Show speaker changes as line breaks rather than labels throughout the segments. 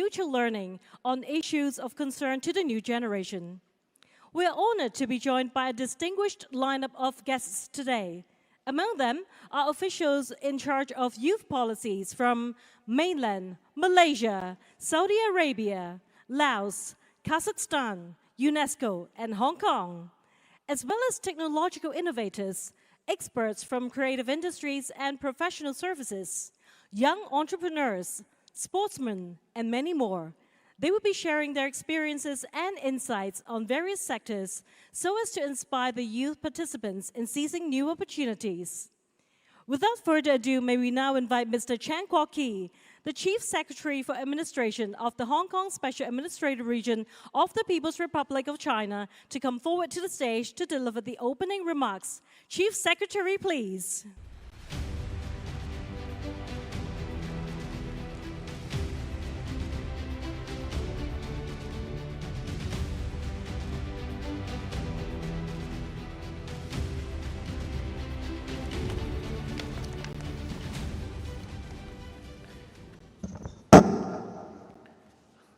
mutual learning on issues of concern to the new generation. We are honored to be joined by a distinguished lineup of guests today. Among them are officials in charge of youth policies from mainland, Malaysia, Saudi Arabia, Laos, Kazakhstan, UNESCO, and Hong Kong, as well as technological innovators, experts from creative industries and professional services, young entrepreneurs, sportsmen, and many more. They will be sharing their experiences and insights on various sectors so as to inspire the youth participants in seizing new opportunities. Without further ado, may we now invite Mr. Chan Kwok-ki, the Chief Secretary for Administration of the Hong Kong Special Administrative Region of the People's Republic of China, to come forward to the stage to deliver the opening remarks. Chief Secretary, please.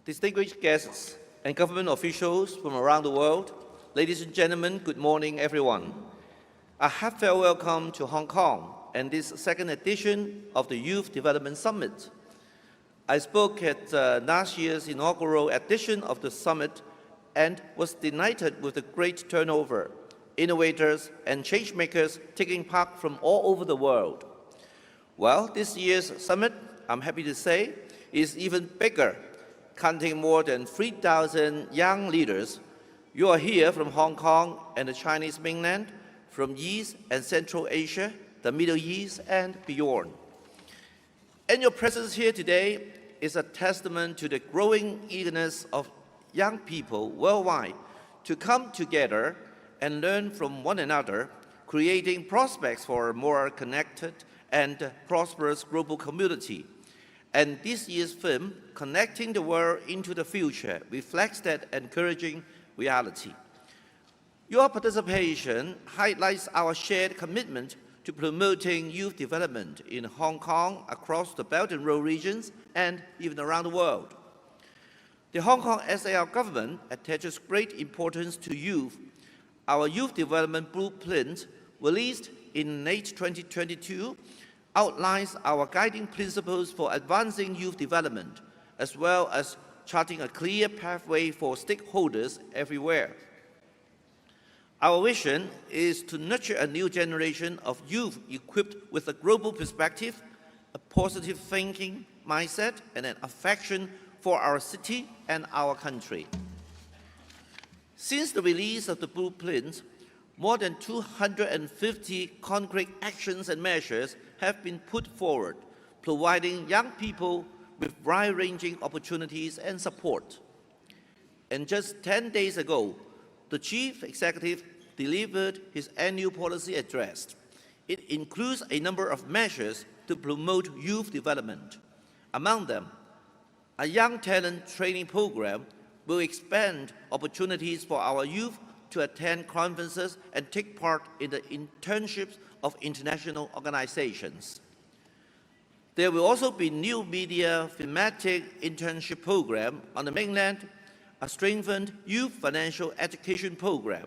Distinguished guests and government officials from around the world, ladies and gentlemen, good morning, everyone. A heartfelt welcome to Hong Kong and this second edition of the Youth Development Summit. I spoke at last year's inaugural edition of the summit and was delighted with the great turnover, innovators and changemakers taking part from all over the world. Well, this year's summit, I'm happy to say, is even bigger, counting more than 3,000 young leaders. You are here from Hong Kong and the Chinese mainland, from East and Central Asia, the Middle East, and beyond. And your presence here today is a testament to the growing eagerness of young people worldwide to come together and learn from one another, creating prospects for a more connected and prosperous global community. And this year's film, Connecting the World into the Future, reflects that encouraging reality. Your participation highlights our shared commitment to promoting youth development in Hong Kong, across the Belt and Road regions, and even around the world. The Hong Kong SAR government attaches great importance to youth. Our Youth Development Blueprint, released in late 2022, outlines our guiding principles for advancing youth development, as well as charting a clear pathway for stakeholders everywhere. Our vision is to nurture a new generation of youth equipped with a global perspective, a positive thinking mindset, and an affection for our city and our country. Since the release of the blueprint, more than 250 concrete actions and measures have been put forward, providing young people with wide-ranging opportunities and support. And just 10 days ago, the Chief Executive delivered his annual policy address. It includes a number of measures to promote youth development. Among them, a young talent training program will expand opportunities for our youth to attend conferences and take part in the internships of international organizations. There will also be new media thematic internship program on the mainland, a strengthened youth financial education program,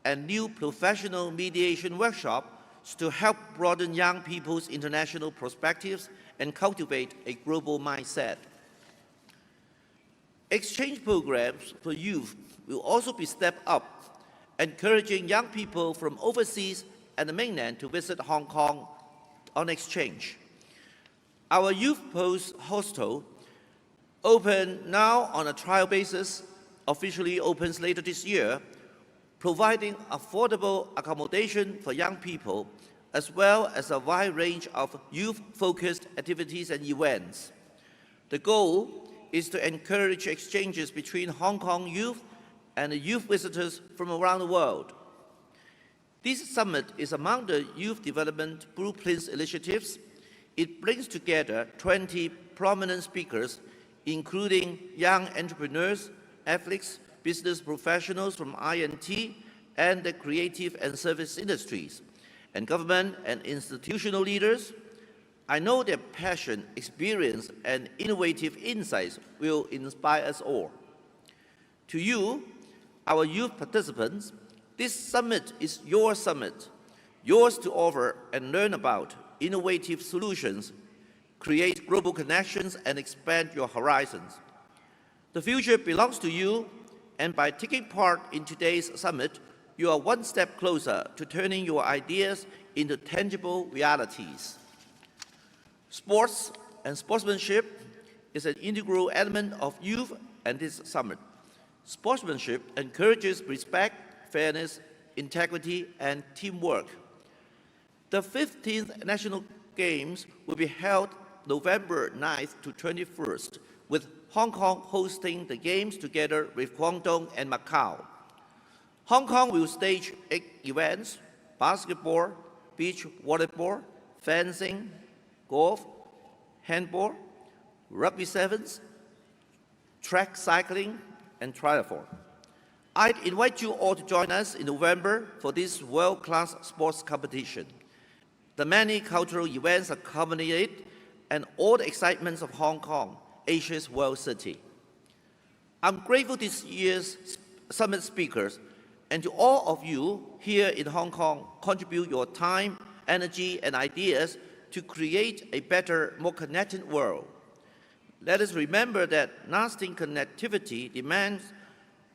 and new professional mediation workshops to help broaden young people's international perspectives and cultivate a global mindset. Exchange programs for youth will also be stepped up, encouraging young people from overseas and the mainland to visit Hong Kong on exchange. Our youth post hostel, open now on a trial basis, officially opens later this year, providing affordable accommodation for young people, as well as a wide range of youth-focused activities and events. The goal is to encourage exchanges between Hong Kong youth and the youth visitors from around the world. This summit is among the Youth Development Blueprints initiatives. It brings together 20 prominent speakers, including young entrepreneurs, athletes, business professionals from I&T and the creative and service industries, and government and institutional leaders, I know their passion, experience, and innovative insights will inspire us all. To you, our youth participants, this summit is your summit, yours to offer and learn about innovative solutions, create global connections, and expand your horizons. The future belongs to you, and by taking part in today's summit, you are one step closer to turning your ideas into tangible realities. Sports and sportsmanship is an integral element of youth and this summit. Sportsmanship encourages respect, fairness, integrity, and teamwork. The 15th National Games will be held November 9th to 21st, with Hong Kong hosting the Games together with Guangdong and Macau. Hong Kong will stage 8 events: basketball, beach volleyball, fencing, golf, handball, rugby sevens, track cycling, and triathlon. I'd invite you all to join us in November for this world-class sports competition. The many cultural events accompany it and all the excitements of Hong Kong, Asia's world city. I'm grateful to this year's summit speakers and to all of you here in Hong Kong contribute your time, energy, and ideas to create a better, more connected world. Let us remember that lasting connectivity demands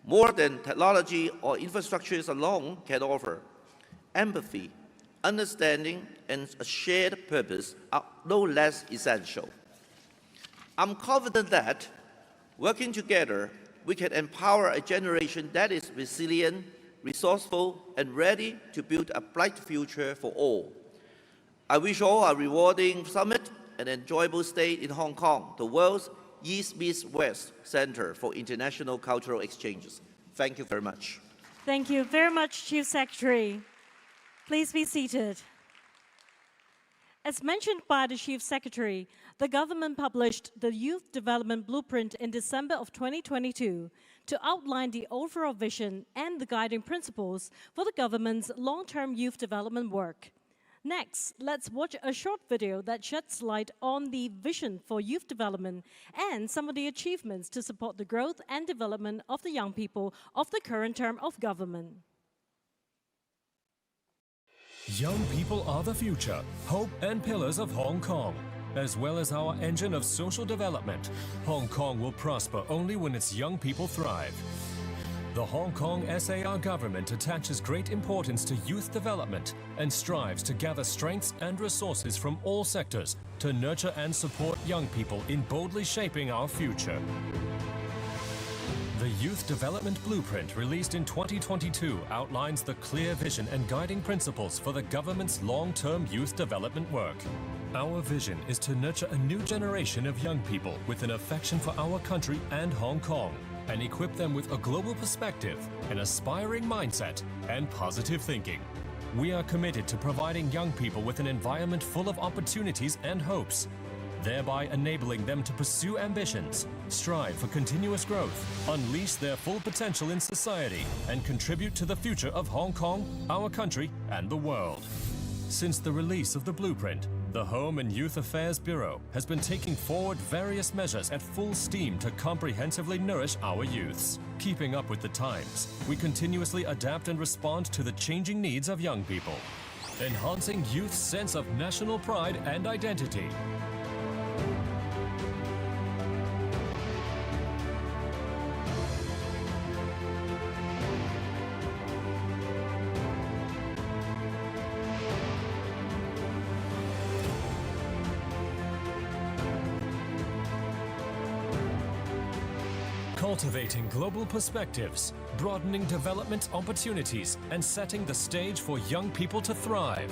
more than technology or infrastructures alone can offer. Empathy, understanding, and a shared purpose are no less essential. I'm confident that, working together, we can empower a generation that is resilient, resourceful, and ready to build a bright future for all. I wish all a rewarding summit and enjoyable stay in Hong Kong, the world's East-Meets-West Center for International Cultural Exchanges. Thank you very much.
Thank you very much, Chief Secretary. Please be seated. As mentioned by the Chief Secretary, the government published the Youth Development Blueprint in December of 2022 to outline the overall vision and the guiding principles for the government's long-term youth development work. Next, let's watch a short video that sheds light on the vision for youth development and some of the achievements to support the growth and development of the young people of the current term of government.
Young people are the future, hope and pillars of Hong Kong. As well as our engine of social development, Hong Kong will prosper only when its young people thrive. The Hong Kong SAR government attaches great importance to youth development and strives to gather strengths and resources from all sectors to nurture and support young people in boldly shaping our future. The Youth Development Blueprint released in 2022 outlines the clear vision and guiding principles for the government's long-term youth development work. Our vision is to nurture a new generation of young people with an affection for our country and Hong Kong, and equip them with a global perspective, an aspiring mindset, and positive thinking. We are committed to providing young people with an environment full of opportunities and hopes, thereby enabling them to pursue ambitions, strive for continuous growth, unleash their full potential in society, and contribute to the future of Hong Kong, our country, and the world. Since the release of the blueprint, the Home and Youth Affairs Bureau has been taking forward various measures at full steam to comprehensively nourish our youths. Keeping up with the times, we continuously adapt and respond to the changing needs of young people, enhancing youth's sense of national pride and identity. Cultivating global perspectives, broadening development opportunities, and setting the stage for young people to thrive.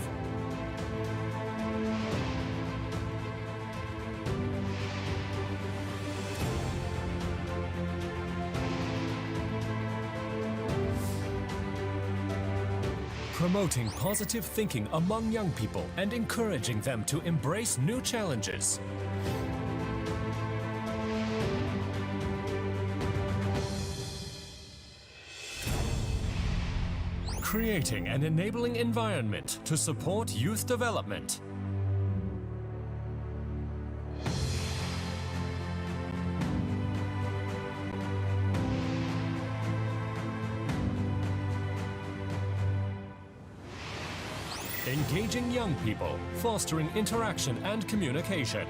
Promoting positive thinking among young people and encouraging them to embrace new challenges. Creating an enabling environment to support youth development. engaging young people, fostering interaction and communication.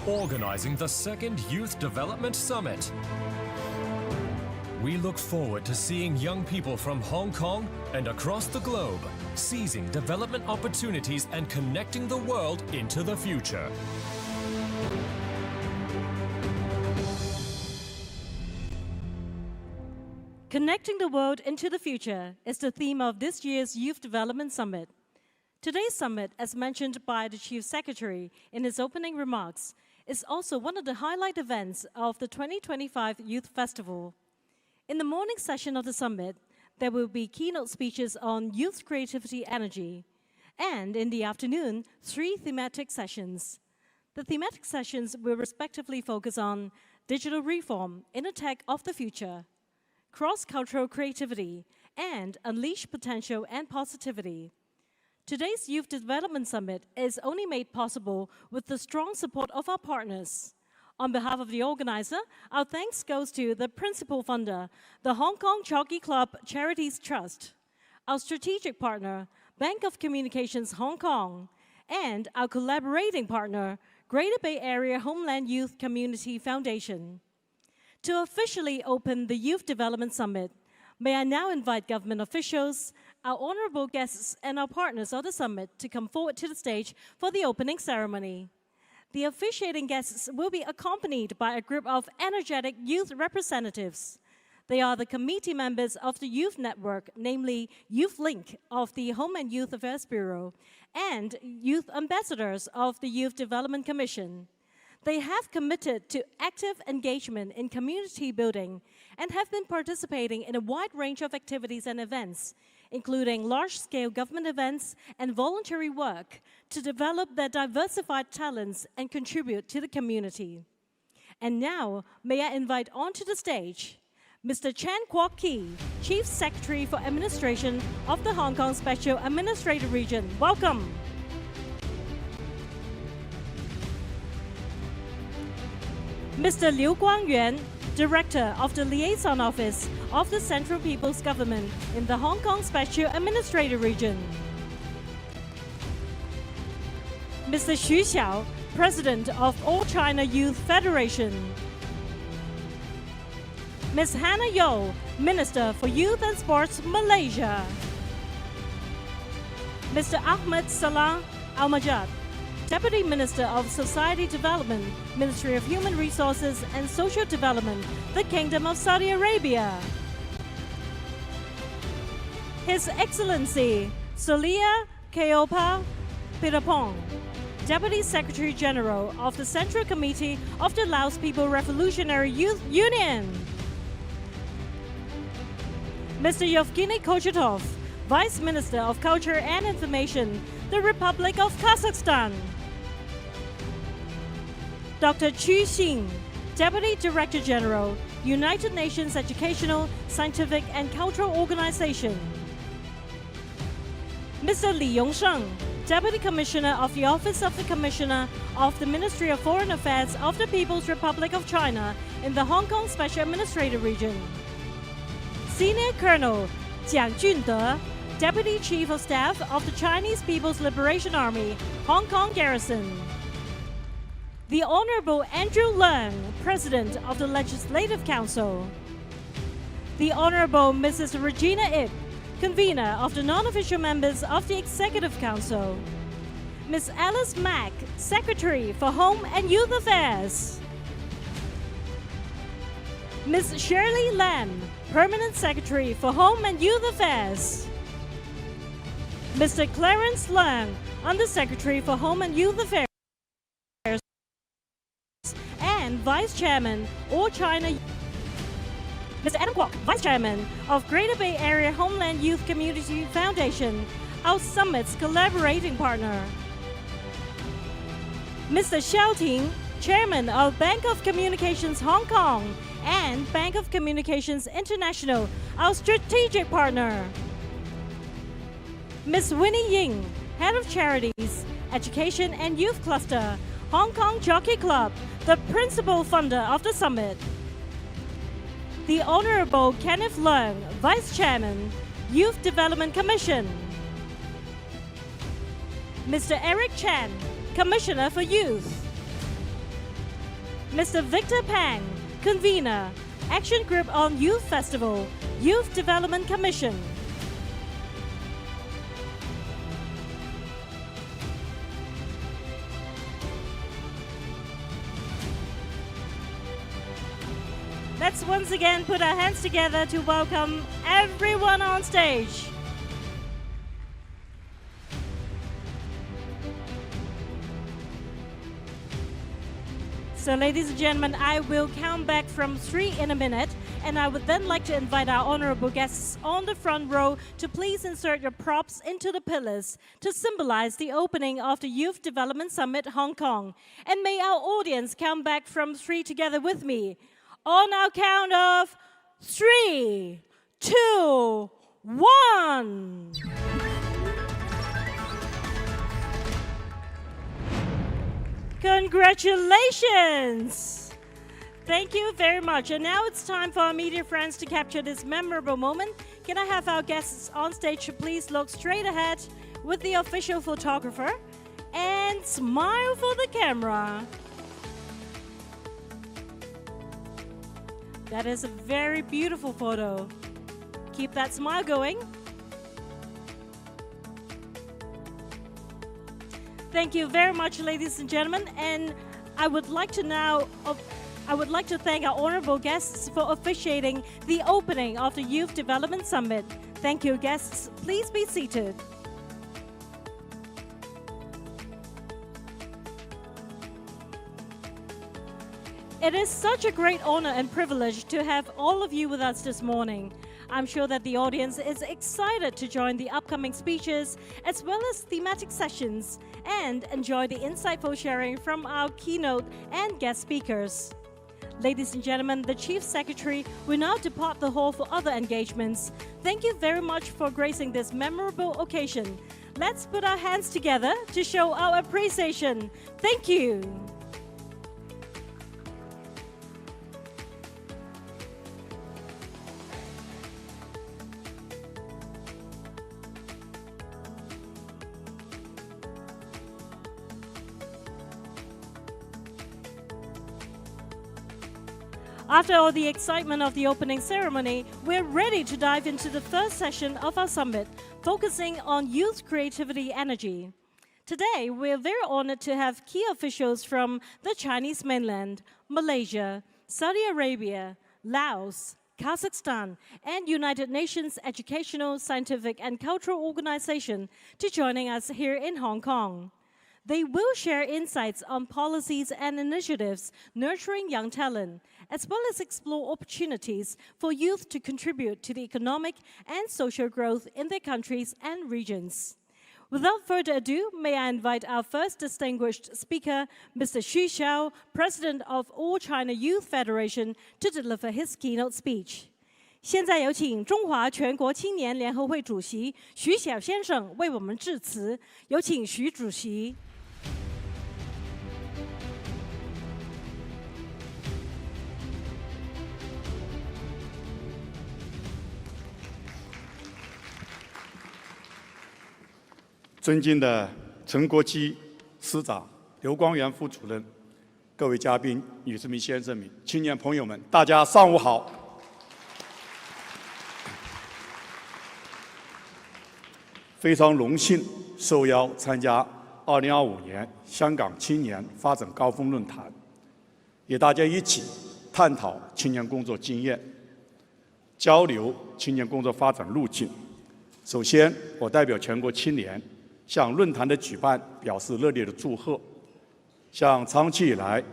Organizing the second Youth Development Summit. We look forward to seeing young people from Hong Kong and across the globe seizing development opportunities and connecting the world into the future.
Connecting the world into the future is the theme of this year's Youth Development Summit. Today's summit, as mentioned by the Chief Secretary in his opening remarks, is also one of the highlight events of the 2025 Youth Festival. In the morning session of the summit, there will be keynote speeches on youth creativity energy, and in the afternoon, 3 thematic sessions. The thematic sessions will respectively focus on digital reform in a tech of the future, cross-cultural creativity, and unleash potential and positivity. Today's Youth Development Summit is only made possible with the strong support of our partners. On behalf of the organizer, our thanks goes to the principal funder, the Hong Kong Jockey Club Charities Trust, our strategic partner, Bank of Communications Hong Kong, and our collaborating partner, Greater Bay Area Homeland Youth Community Foundation. To officially open the Youth Development Summit, may I now invite government officials, our honorable guests, and our partners of the summit to come forward to the stage for the opening ceremony. The officiating guests will be accompanied by a group of energetic youth representatives. They are the committee members of the Youth Network, namely Youth Link of the Home and Youth Affairs Bureau, and youth ambassadors of the Youth Development Commission. They have committed to active engagement in community building and have been participating in a wide range of activities and events, including large-scale government events and voluntary work, to develop their diversified talents and contribute to the community. And now, may I invite onto the stage Mr. Chan Kwok Kee, Chief Secretary for Administration of the Hong Kong Special Administrative Region. Welcome. Mr. Liu Guangyuan, Director of the Liaison Office of the Central People's Government in the Hong Kong Special Administrative Region. Mr. Xu Xiao, President of All China Youth Federation. Ms. Hannah Yeoh, Minister for Youth and Sports, Malaysia. Mr. Ahmed Salah Al-Majad, Deputy Minister of Society Development, Ministry of Human Resources and Social Development, the Kingdom of Saudi Arabia. His Excellency Solia Keopa Pirapong, Deputy Secretary General of the Central Committee of the Laos People Revolutionary Youth Union. Mr. Yevgeny Kochetov, Vice Minister of Culture and Information, the Republic of Kazakhstan. Dr. Chu Xin, Deputy Director General, United Nations Educational, Scientific and Cultural Organization. Mr. Li Yongsheng, Deputy Commissioner of the Office of the Commissioner of the Ministry of Foreign Affairs of the People's Republic of China in the Hong Kong Special Administrative Region. Senior Colonel Jiang Junde, Deputy Chief of Staff of the Chinese People's Liberation Army, Hong Kong Garrison. The Honorable Andrew Leung, President of the Legislative Council. The Honorable Mrs. Regina Ip, Convener of the non-official members of the Executive Council. Ms. Alice Mack, Secretary for Home and Youth Affairs. Ms. Shirley Lam, Permanent Secretary for Home and Youth Affairs. Mr. Clarence Leung, Undersecretary for Home and Youth Affairs and Vice Chairman, All China. Mr. Adam Kwok, Vice Chairman of Greater Bay Area Homeland Youth Community Foundation, our summit's collaborating partner. Mr. Xiao Ting, Chairman of Bank of Communications Hong Kong and Bank of Communications International, our strategic partner. Ms. Winnie Ying, Head of Charities, Education and Youth Cluster, Hong Kong Jockey Club, the principal funder of the summit. The Honorable Kenneth Leung, Vice Chairman, Youth Development Commission. Mr. Eric Chan, Commissioner for Youth. Mr. Victor Pang, Convener, Action Group on Youth Festival, Youth Development Commission. Let's once again put our hands together to welcome everyone on stage. So ladies and gentlemen, I will count back from 3 in a minute, and I would then like to invite our honorable guests on the front row to please insert your props into the pillars to symbolize the opening of the Youth Development Summit Hong Kong. And may our audience count back from 3 together with me. On our count of 3, 2, 1. Congratulations! Thank you very much. And now it's time for our media friends to capture this memorable moment. Can I have our guests on stage to please look straight ahead with the official photographer and smile for the camera. That is a very beautiful photo. Keep that smile going. Thank you very much, ladies and gentlemen. And I would like to thank our honorable guests for officiating the opening of the Youth Development Summit. Thank you, guests. Please be seated. It is such a great honor and privilege to have all of you with us this morning. I'm sure that the audience is excited to join the upcoming speeches as well as thematic sessions and enjoy the insightful sharing from our keynote and guest speakers. Ladies and gentlemen, the Chief Secretary will now depart the hall for other engagements. Thank you very much for gracing this memorable occasion. Let's put our hands together to show our appreciation. Thank you. After all the excitement of the opening ceremony, we're ready to dive into the first session of our summit, focusing on youth creativity energy. Today, we're very honored to have key officials from the Chinese mainland, Malaysia, Saudi Arabia, Laos, Kazakhstan, and United Nations Educational, Scientific, and Cultural Organization to joining us here in Hong Kong. They will share insights on policies and initiatives nurturing young talent, as well as explore opportunities for youth to contribute to the economic and social growth in their countries and regions. Without further ado, may I invite our first distinguished speaker, Mr. Xu Xiao, President of All China Youth Federation, to deliver his keynote speech. 现在有请中华全国青年联合会主席徐晓先生为我们致辞。有请徐主席。
尊敬的陈国基司长、刘光源副主任、各位嘉宾、女士们、先生们、青年朋友们，大家上午好！非常荣幸受邀参加2025年香港青年发展高峰论坛，与大家一起探讨青年工作经验，交流青年工作发展路径。首先，我代表全国青年向论坛的举办表示热烈的祝贺，向长期以来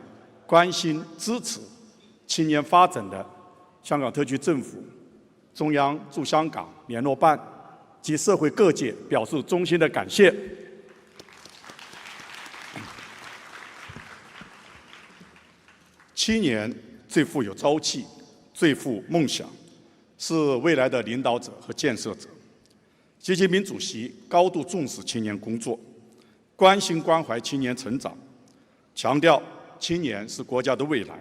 关心支持青年发展的香港特区政府、中央驻香港联络办及社会各界表示衷心的感谢。青年最富有朝气，最富梦想，是未来的领导者和建设者。习近平主席高度重视青年工作，关心关怀青年成长，强调青年是国家的未来，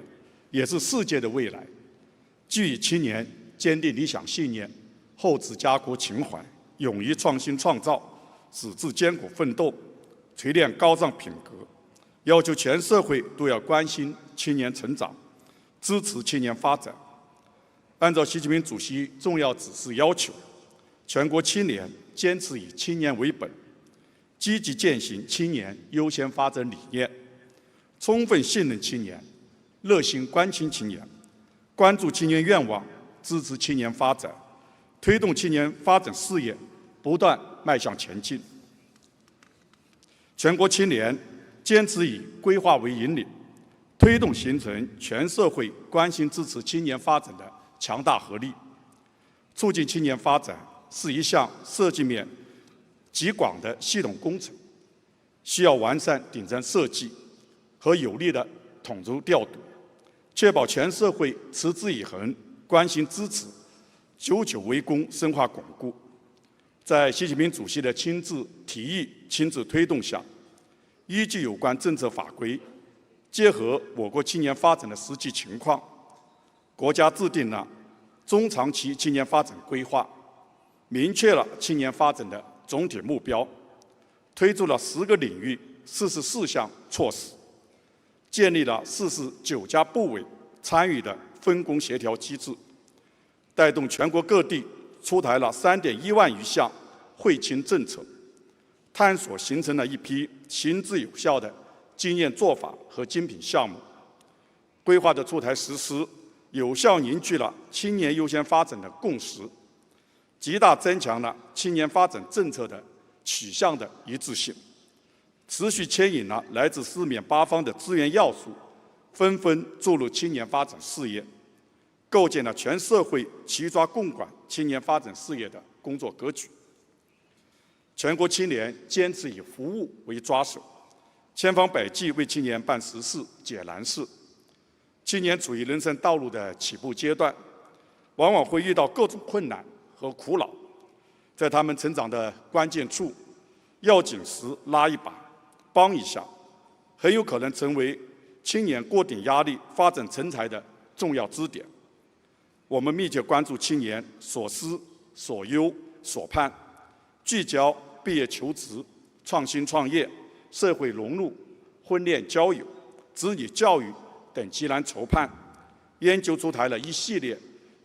也是世界的未来。寄予青年坚定理想信念，厚植家国情怀，勇于创新创造，矢志艰苦奋斗，锤炼高尚品格。要求全社会都要关心青年成长，支持青年发展。按照习近平主席重要指示要求，全国青年坚持以青年为本，积极践行青年优先发展理念，充分信任青年，热心关心青年，关注青年愿望，支持青年发展，推动青年发展事业不断迈向前进。全国青年坚持以规划为引领，推动形成全社会关心支持青年发展的强大合力。促进青年发展是一项涉及面极广的系统工程，需要完善顶层设计和有力的统筹调度，确保全社会持之以恒关心支持，久久为功，深化巩固。在习近平主席的亲自提议、亲自推动下，依据有关政策法规，结合我国青年发展的实际情况，国家制定了中长期青年发展规划，明确了青年发展的总体目标，推出了10个领域44项措施，建立了49家部委参与的分工协调机制，带动全国各地出台了3.1万余项惠青政策，探索形成了一批行之有效的经验做法和精品项目。规划的出台实施，有效凝聚了青年优先发展的共识，极大增强了青年发展政策的取向的一致性，持续牵引了来自四面八方的资源要素，纷纷注入青年发展事业，构建了全社会齐抓共管青年发展事业的工作格局。全国青年坚持以服务为抓手，千方百计为青年办实事、解难事。青年处于人生道路的起步阶段，往往会遇到各种困难和苦恼，在他们成长的关键处，要紧时拉一把，帮一下，很有可能成为青年过顶压力、发展成才的重要支点。我们密切关注青年所思、所忧、所盼，聚焦毕业求职、创新创业、社会融入、婚恋交友、子女教育等急难愁盼，研究出台了一系列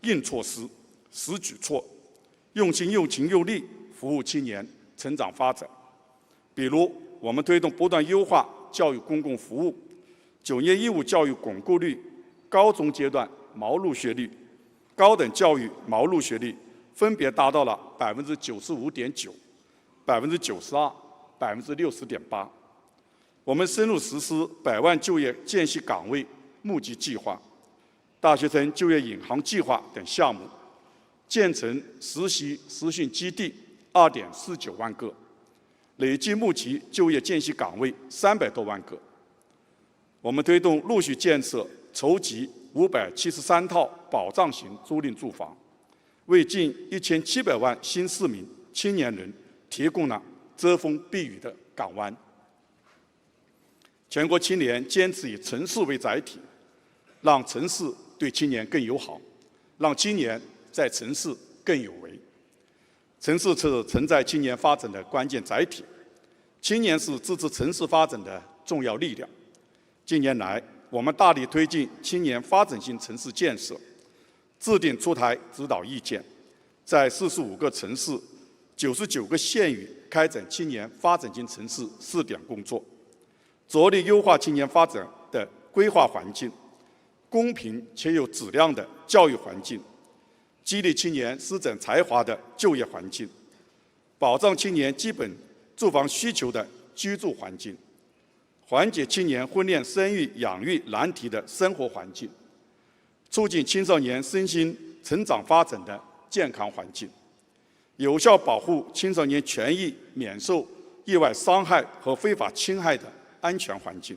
硬措施、实举措，用心又情又力服务青年成长发展。比如，我们推动不断优化教育公共服务，9年义务教育巩固率、高中阶段毛入学率、高等教育毛入学率分别达到了95.9%、92%、60.8%。我们深入实施100万就业间隙岗位募集计划、大学生就业引航计划等项目，建成实习实训基地2.49万个，累计募集就业间隙岗位300多万个。我们推动陆续建设筹集573套保障型租赁住房，为近1700万新市民青年人提供了遮风避雨的港湾。全国青年坚持以城市为载体，让城市对青年更友好，让青年在城市更有为。城市是承载青年发展的关键载体，青年是支持城市发展的重要力量。近年来，我们大力推进青年发展型城市建设，制定出台指导意见，在45个城市、99个县域开展青年发展型城市试点工作，着力优化青年发展的规划环境，公平且有质量的教育环境，激励青年施展才华的就业环境，保障青年基本住房需求的居住环境，缓解青年婚恋、生育、养育难题的生活环境，促进青少年身心成长发展的健康环境，有效保护青少年权益免受意外伤害和非法侵害的安全环境，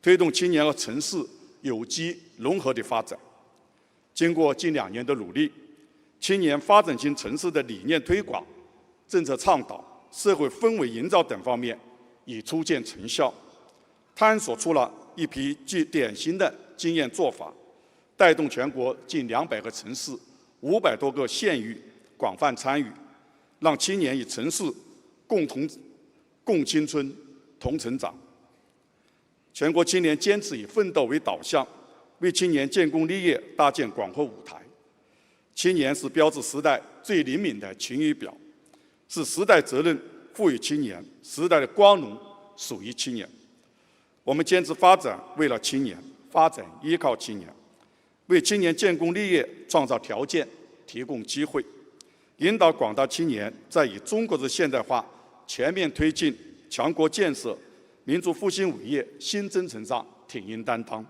推动青年和城市有机融合的发展。经过近2年的努力，青年发展型城市的理念推广、政策倡导、社会氛围营造等方面已初见成效，探索出了一批具典型的经验做法，带动全国近200个城市、500多个县域广泛参与，让青年与城市共青春、同成长。全国青年坚持以奋斗为导向，为青年建功立业搭建广阔舞台。青年是标志时代最灵敏的晴雨表，是时代责任赋予青年，时代的光荣属于青年。我们坚持发展为了青年，发展依靠青年，为青年建功立业创造条件，提供机会，引导广大青年在以中国的现代化全面推进强国建设、民族复兴伟业新征程上挺膺担当。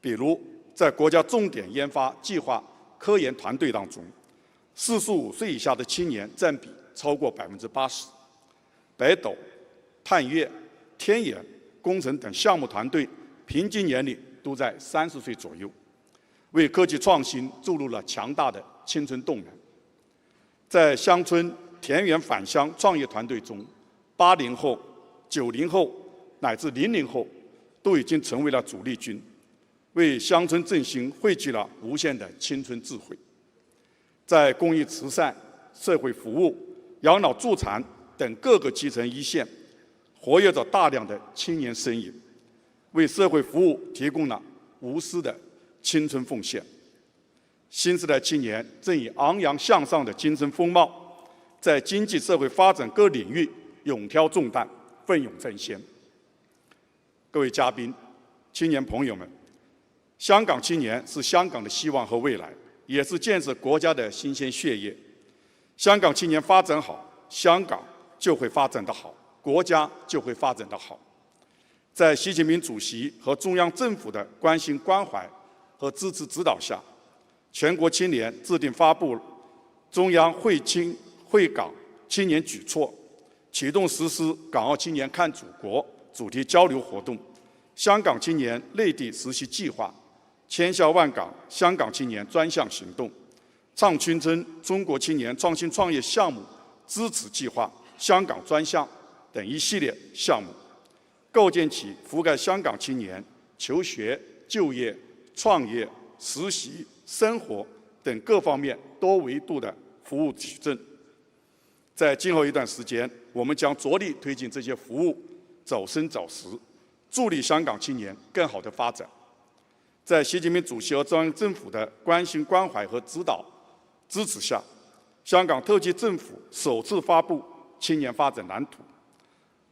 比如，在国家重点研发计划科研团队当中，45岁以下的青年占比超过80%。北斗、探月、天眼、工程等项目团队平均年龄都在30岁左右，为科技创新注入了强大的青春动能。在乡村田园返乡创业团队中，80后、90后乃至00后都已经成为了主力军，为乡村振兴汇聚了无限的青春智慧。在公益慈善、社会服务、养老助残等各个基层一线，活跃着大量的青年身影，为社会服务提供了无私的青春奉献。新时代青年正以昂扬向上的精神风貌，在经济社会发展各领域勇挑重担，奋勇争先。各位嘉宾、青年朋友们，香港青年是香港的希望和未来，也是建设国家的新鲜血液。香港青年发展好，香港就会发展得好，国家就会发展得好。在习近平主席和中央政府的关心关怀和支持指导下，全国青年制定发布中央会港青年举措，启动实施港澳青年看祖国主题交流活动、香港青年内地实习计划、千校万岗香港青年专项行动、倡青春中国青年创新创业项目支持计划香港专项等一系列项目，构建起覆盖香港青年求学、就业、创业、实习、生活等各方面多维度的服务体证。在今后一段时间，我们将着力推进这些服务走深走实，助力香港青年更好的发展。在习近平主席和中央政府的关心关怀和指导支持下，香港特区政府首次发布青年发展蓝图，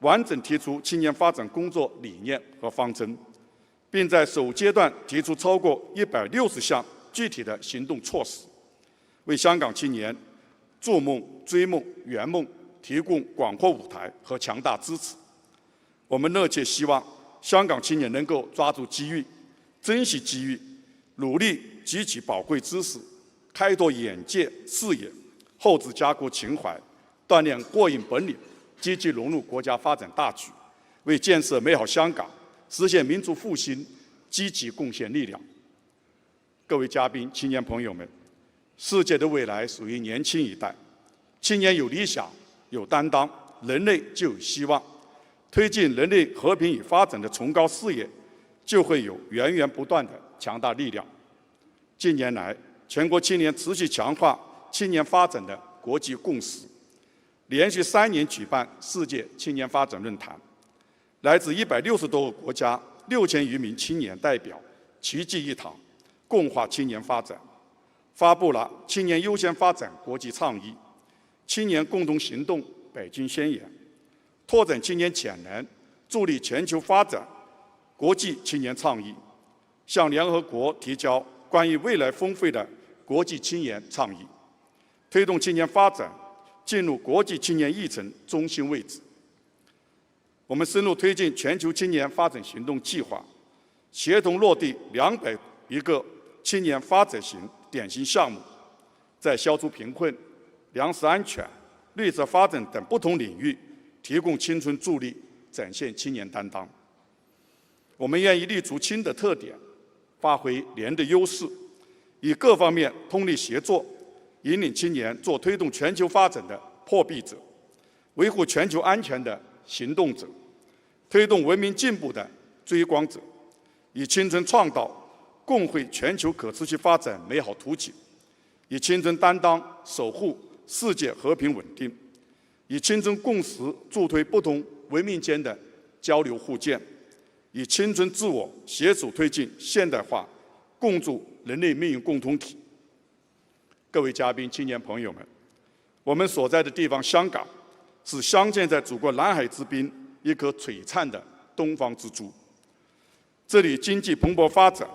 完整提出青年发展工作理念和方针，并在首阶段提出超过160项具体的行动措施，为香港青年筑梦、追梦、圆梦提供广阔舞台和强大支持。我们热切希望香港青年能够抓住机遇，珍惜机遇，努力汲取宝贵知识，开拓眼界视野，厚植家国情怀，锻炼过硬本领，积极融入国家发展大局，为建设美好香港、实现民族复兴积极贡献力量。各位嘉宾、青年朋友们，世界的未来属于年轻一代，青年有理想、有担当，人类就有希望。推进人类和平与发展的崇高事业，就会有源源不断的强大力量。近年来，全国青年持续强化青年发展的国际共识，连续3年举办世界青年发展论坛，来自160多个国家6000余名青年代表齐聚一堂，共话青年发展，发布了青年优先发展国际倡议、青年共同行动北京宣言，拓展青年潜能，助力全球发展国际青年倡议，向联合国提交关于未来丰沛的国际青年倡议，推动青年发展进入国际青年议程中心位置。我们深入推进全球青年发展行动计划，协同落地200余个青年发展型典型项目，在消除贫困、粮食安全、绿色发展等不同领域提供青春助力，展现青年担当。我们愿意立足青的特点，发挥联的优势，以各方面通力协作，引领青年做推动全球发展的破壁者，维护全球安全的行动者，推动文明进步的追光者，以青春创造共绘全球可持续发展美好图景，以青春担当守护世界和平稳定，以青春共识助推不同文明间的交流互鉴，以青春自我携手推进现代化，共筑人类命运共同体。各位嘉宾、青年朋友们，我们所在的地方香港，是镶嵌在祖国南海之滨一颗璀璨的东方之珠。这里经济蓬勃发展，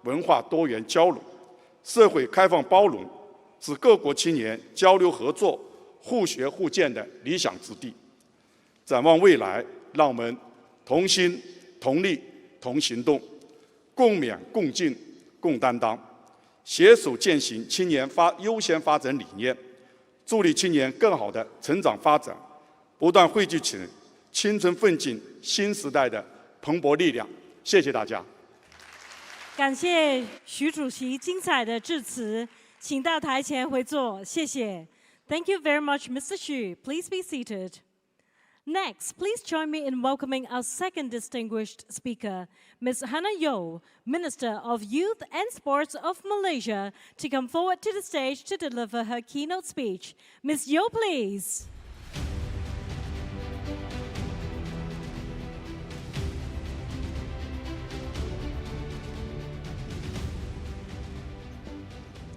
文化多元交融，社会开放包容，是各国青年交流合作、互学互鉴的理想之地。展望未来，让我们同心、同力、同行动，共勉、共进、共担当，携手践行青年优先发展理念，助力青年更好的成长发展，不断汇聚起青春奋进新时代的蓬勃力量。谢谢大家。
感谢徐主席精彩的致辞，请到台前回座，谢谢。Thank you very much, Mr. Xu. Please be seated. Next, please join me in welcoming our second distinguished speaker, Ms. Hannah Yeoh, Minister of Youth and Sports of Malaysia, to come forward to the stage to deliver her keynote speech. Ms. Yeoh, please.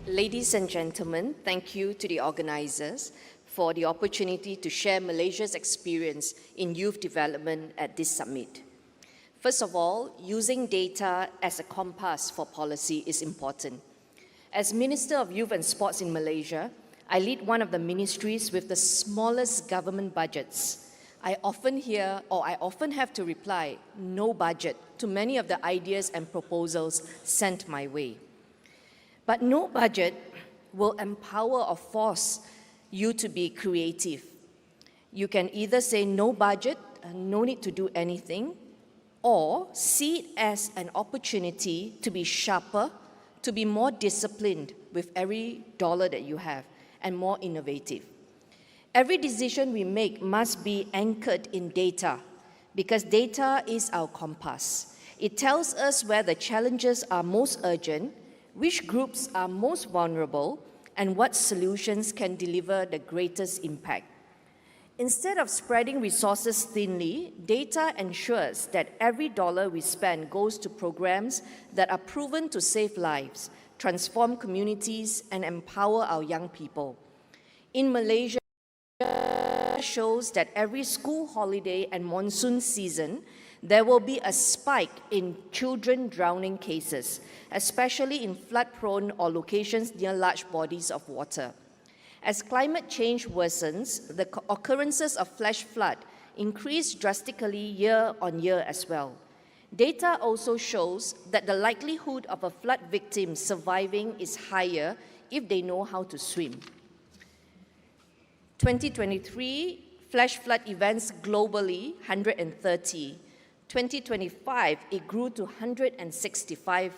Ladies and gentlemen, thank you to the organizers for the opportunity to share Malaysia's experience in youth development at this summit. First of all, using data as a compass for policy is important. As Minister of Youth and Sports in Malaysia, I lead one of the ministries with the smallest government budgets. I often have to reply, no budget, to many of the ideas and proposals sent my way. But no budget will empower or force you to be creative. You can either say no budget, no need to do anything, or see it as an opportunity to be sharper, to be more disciplined with every dollar that you have, and more innovative. Every decision we make must be anchored in data, because data is our compass. It tells us where the challenges are most urgent, which groups are most vulnerable, and what solutions can deliver the greatest impact. Instead of spreading resources thinly, data ensures that every dollar we spend goes to programs that are proven to save lives, transform communities, and empower our young people. In Malaysia, shows that every school holiday and monsoon season, there will be a spike in children drowning cases, especially in flood-prone or locations near large bodies of water. As climate change worsens, the occurrences of flash flood increase drastically year on year as well. Data also shows that the likelihood of a flood victim surviving is higher if they know how to swim. 2023, flash flood events globally, 130. 2025, it grew to 165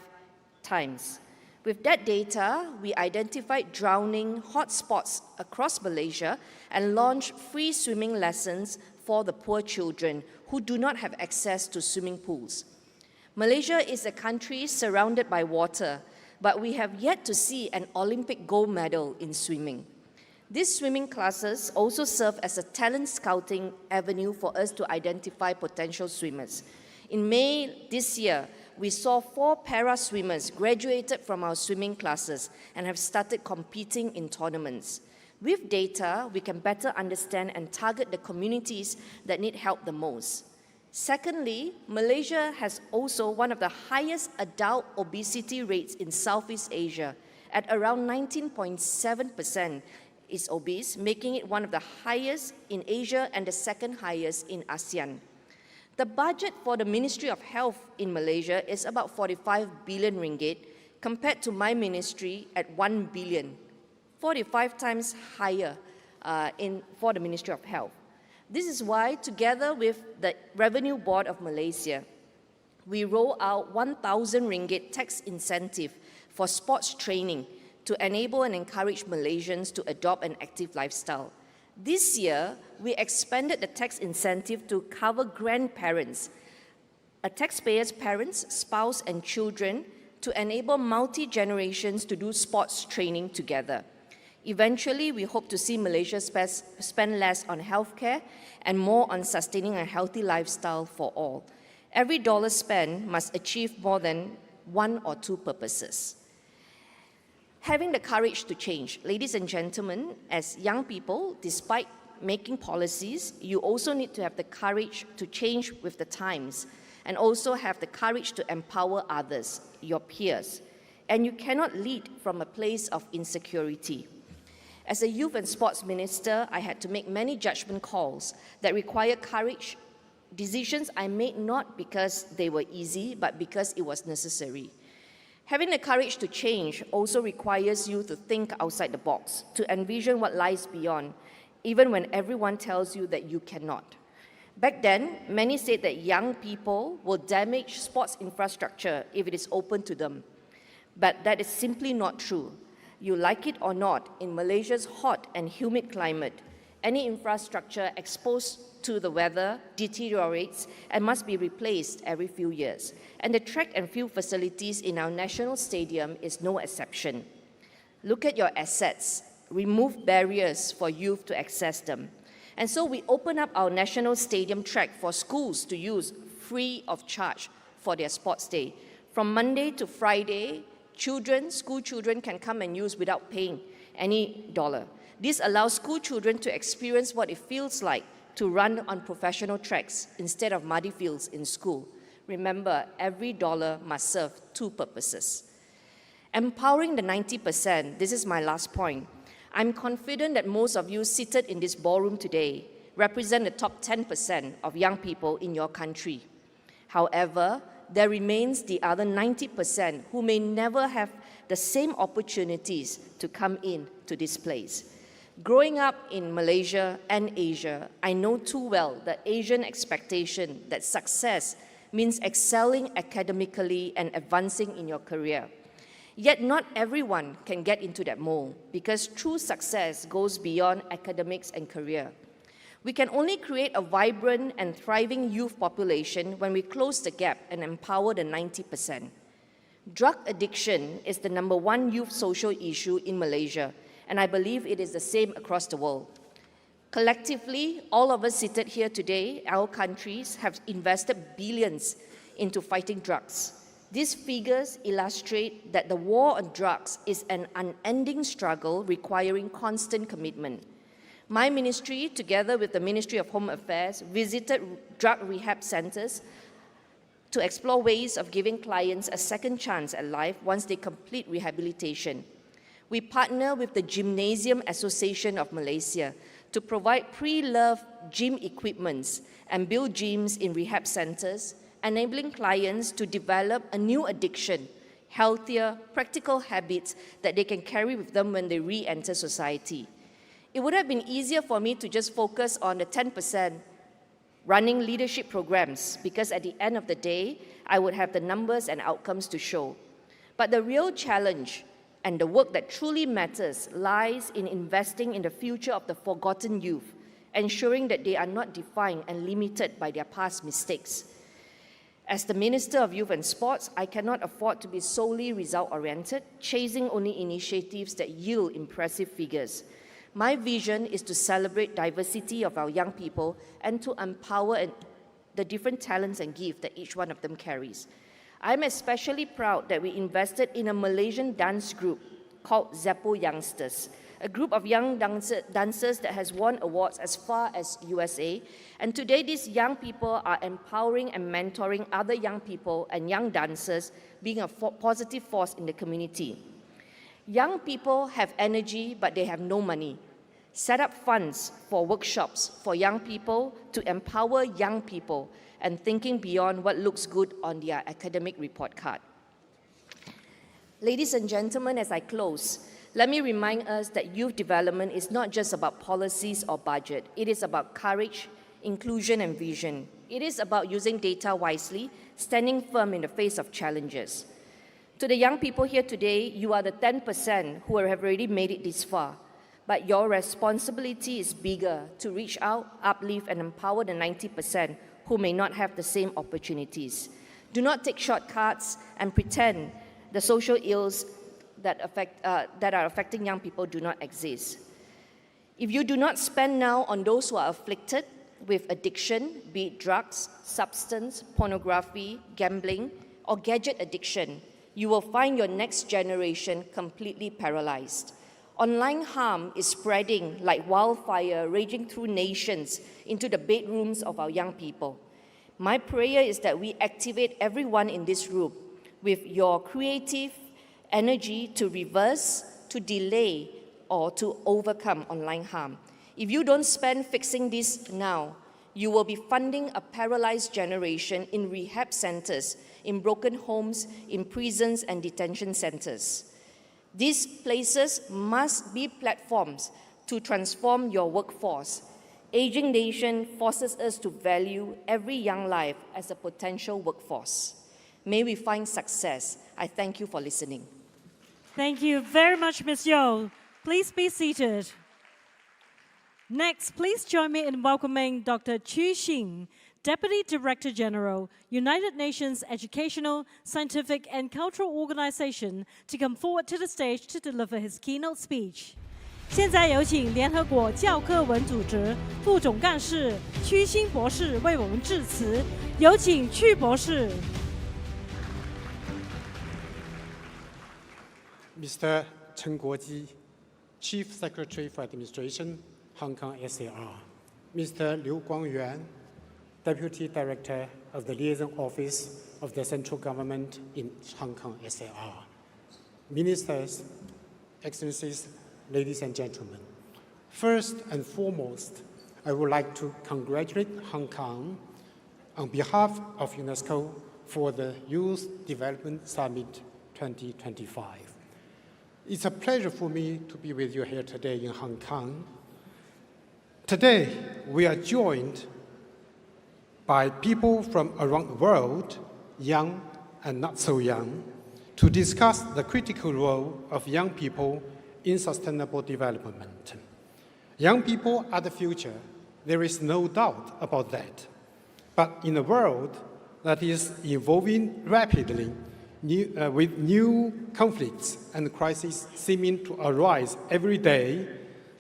times. With that data, we identified drowning hotspots across Malaysia and launched free swimming lessons for the poor children who do not have access to swimming pools. Malaysia is a country surrounded by water, but we have yet to see an Olympic gold medal in swimming. These swimming classes also serve as a talent scouting avenue for us to identify potential swimmers. In May this year, we saw 4 para-swimmers graduated from our swimming classes and have started competing in tournaments. With data, we can better understand and target the communities that need help the most. Secondly, Malaysia has also one of the highest adult obesity rates in Southeast Asia. At around 19.7% is obese, making it one of the highest in Asia and the second highest in ASEAN. The budget for the Ministry of Health in Malaysia is about 45 billion ringgit, compared to my ministry at 1 billion, 45 times higher for the Ministry of Health. This is why, together with the Revenue Board of Malaysia, we roll out 1,000 ringgit tax incentive for sports training to enable and encourage Malaysians to adopt an active lifestyle. This year, we expanded the tax incentive to cover grandparents, a taxpayer's parents, spouse, and children to enable multi-generations to do sports training together. Eventually, we hope to see Malaysia spend less on healthcare and more on sustaining a healthy lifestyle for all. Every dollar spent must achieve more than one or two purposes. Having the courage to change. Ladies and gentlemen, as young people, despite making policies, you also need to have the courage to change with the times and also have the courage to empower others, your peers. And you cannot lead from a place of insecurity. As a youth and sports minister, I had to make many judgment calls that require courage, decisions I made not because they were easy, but because it was necessary. Having the courage to change also requires you to think outside the box, to envision what lies beyond, even when everyone tells you that you cannot. Back then, many said that young people will damage sports infrastructure if it is open to them. But that is simply not true. You like it or not, in Malaysia's hot and humid climate, any infrastructure exposed to the weather deteriorates and must be replaced every few years. And the track and field facilities in our national stadium is no exception. Look at your assets, remove barriers for youth to access them. And so we open up our national stadium track for schools to use free of charge for their sports day. From Monday to Friday, school children can come and use without paying any dollar. This allows school children to experience what it feels like to run on professional tracks instead of muddy fields in school. Remember, every dollar must serve two purposes. Empowering the 90%, this is my last point. I'm confident that most of you seated in this ballroom today represent the top 10% of young people in your country. However, there remains the other 90% who may never have the same opportunities to come in to this place. Growing up in Malaysia and Asia, I know too well the Asian expectation that success means excelling academically and advancing in your career. Yet not everyone can get into that mold because true success goes beyond academics and career. We can only create a vibrant and thriving youth population when we close the gap and empower the 90%. Drug addiction is the #1 youth social issue in Malaysia, and I believe it is the same across the world. Collectively, all of us seated here today, our countries have invested billions into fighting drugs. These figures illustrate that the war on drugs is an unending struggle requiring constant commitment. My ministry, together with the Ministry of Home Affairs, visited drug rehab centers to explore ways of giving clients a second chance at life once they complete rehabilitation. We partner with the Gymnasium Association of Malaysia to provide pre-loved gym equipments and build gyms in rehab centers, enabling clients to develop a new addiction, healthier, practical habits that they can carry with them when they re-enter society. It would have been easier for me to just focus on the 10% running leadership programs because at the end of the day, I would have the numbers and outcomes to show. But the real challenge and the work that truly matters lies in investing in the future of the forgotten youth, ensuring that they are not defined and limited by their past mistakes. As the Minister of Youth and Sports, I cannot afford to be solely result-oriented, chasing only initiatives that yield impressive figures. My vision is to celebrate diversity of our young people and to empower the different talents and gifts that each one of them carries. I'm especially proud that we invested in a Malaysian dance group called Zeppo Youngsters, a group of young dancers that has won awards as far as USA. And today, these young people are empowering and mentoring other young people and young dancers, being a positive force in the community. Young people have energy, but they have no money. Set up funds for workshops for young people to empower young people and thinking beyond what looks good on their academic report card. Ladies and gentlemen, as I close, let me remind us that youth development is not just about policies or budget. It is about courage, inclusion, and vision. It is about using data wisely, standing firm in the face of challenges. To the young people here today, you are the 10% who have already made it this far. but your responsibility is bigger to reach out, uplift, and empower the 90% who may not have the same opportunities. Do not take shortcuts and pretend the social ills that are affecting young people do not exist. If you do not spend now on those who are afflicted with addiction, be it drugs, substance, pornography, gambling, or gadget addiction, you will find your next generation completely paralyzed. Online harm is spreading like wildfire, raging through nations into the bedrooms of our young people. My prayer is that we activate everyone in this room with your creative energy to reverse, to delay, or to overcome online harm. If you don't spend fixing this now, you will be funding a paralyzed generation in rehab centers, in broken homes, in prisons and detention centers. These places must be platforms to transform your workforce. Aging nation forces us to value every young life as a potential workforce. May we find success. I thank you for listening.
Thank you very much, Ms. Yeo. Please be seated. Next, please join me in welcoming Dr. Chu Xin, Deputy Director General, United Nations Educational, Scientific and Cultural Organization, to come forward to the stage to deliver his keynote speech. 现在有请联合国教科文组织副总干事屈新博士为我们致辞。有请屈博士。
Mr. Chen Guoji, Chief Secretary for Administration, Hong Kong SAR. Mr. Liu Guangyuan, Deputy Director of the Liaison Office of the Central Government in Hong Kong SAR. Ministers, Excellencies, ladies and gentlemen. First and foremost, I would like to congratulate Hong Kong on behalf of UNESCO for the Youth Development Summit 2025. It's a pleasure for me to be with you here today in Hong Kong. Today, we are joined by people from around the world, young and not so young, to discuss the critical role of young people in sustainable development. Young people are the future. There is no doubt about that. But in a world that is evolving rapidly, with new conflicts and crises seeming to arise every day,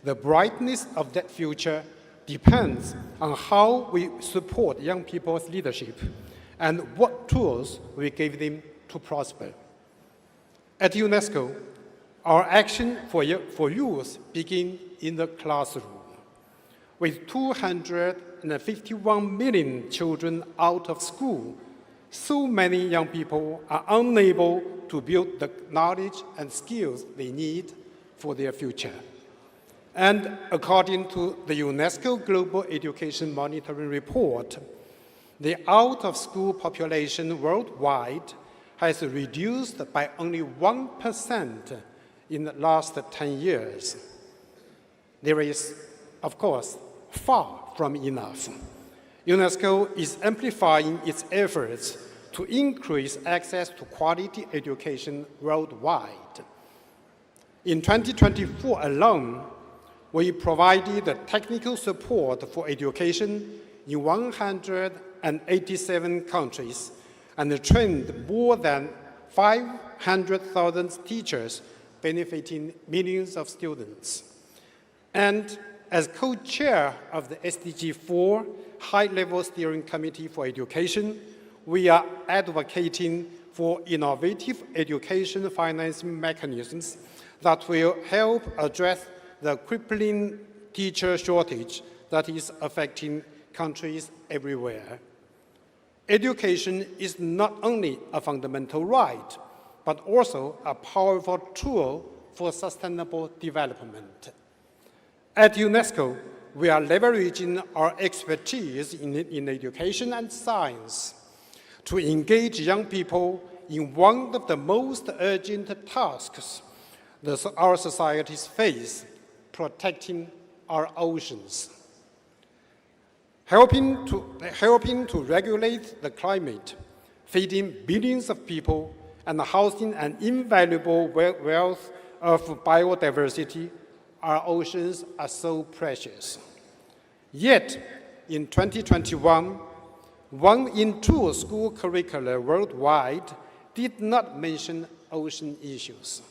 the brightness of that future depends on how we support young people's leadership and what tools we give them to prosper. At UNESCO, our action for youth begins in the classroom. With 251 million children out of school, so many young people are unable to build the knowledge and skills they need for their future. And according to the UNESCO Global Education Monitoring Report, the out-of-school population worldwide has reduced by only 1% in the last 10 years. There is, of course, far from enough. UNESCO is amplifying its efforts to increase access to quality education worldwide. In 2024 alone, we provided technical support for education in 187 countries and trained more than 500,000 teachers, benefiting millions of students. And as co-chair of the SDG 4 High-Level Steering Committee for Education, we are advocating for innovative education financing mechanisms that will help address the crippling teacher shortage that is affecting countries everywhere. Education is not only a fundamental right, but also a powerful tool for sustainable development. At UNESCO, we are leveraging our expertise in education and science to engage young people in one of the most urgent tasks that our societies face, protecting our oceans. Helping to regulate the climate, feeding billions of people, and housing an invaluable wealth of biodiversity our oceans are so precious. Yet, in 2021, 1 in 2 school curricula worldwide did not mention ocean issues.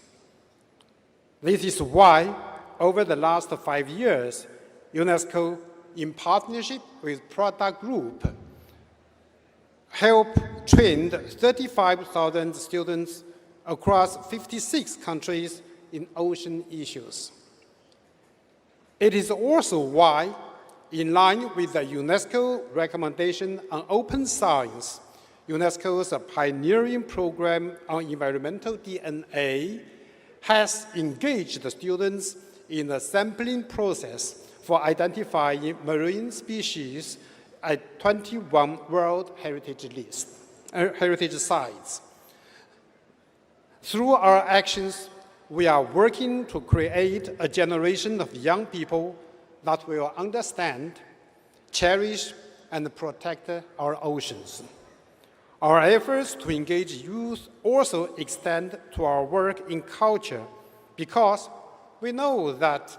This is why, over the last 5 years, UNESCO, in partnership with Product Group, helped train 35,000 students across 56 countries in ocean issues. It is also why, in line with the UNESCO recommendation on open science, UNESCO's pioneering program on environmental DNA has engaged the students in the sampling process for identifying marine species at 21 World Heritage Sites. Through our actions, we are working to create a generation of young people that will understand, cherish, and protect our oceans. Our efforts to engage youth also extend to our work in culture because we know that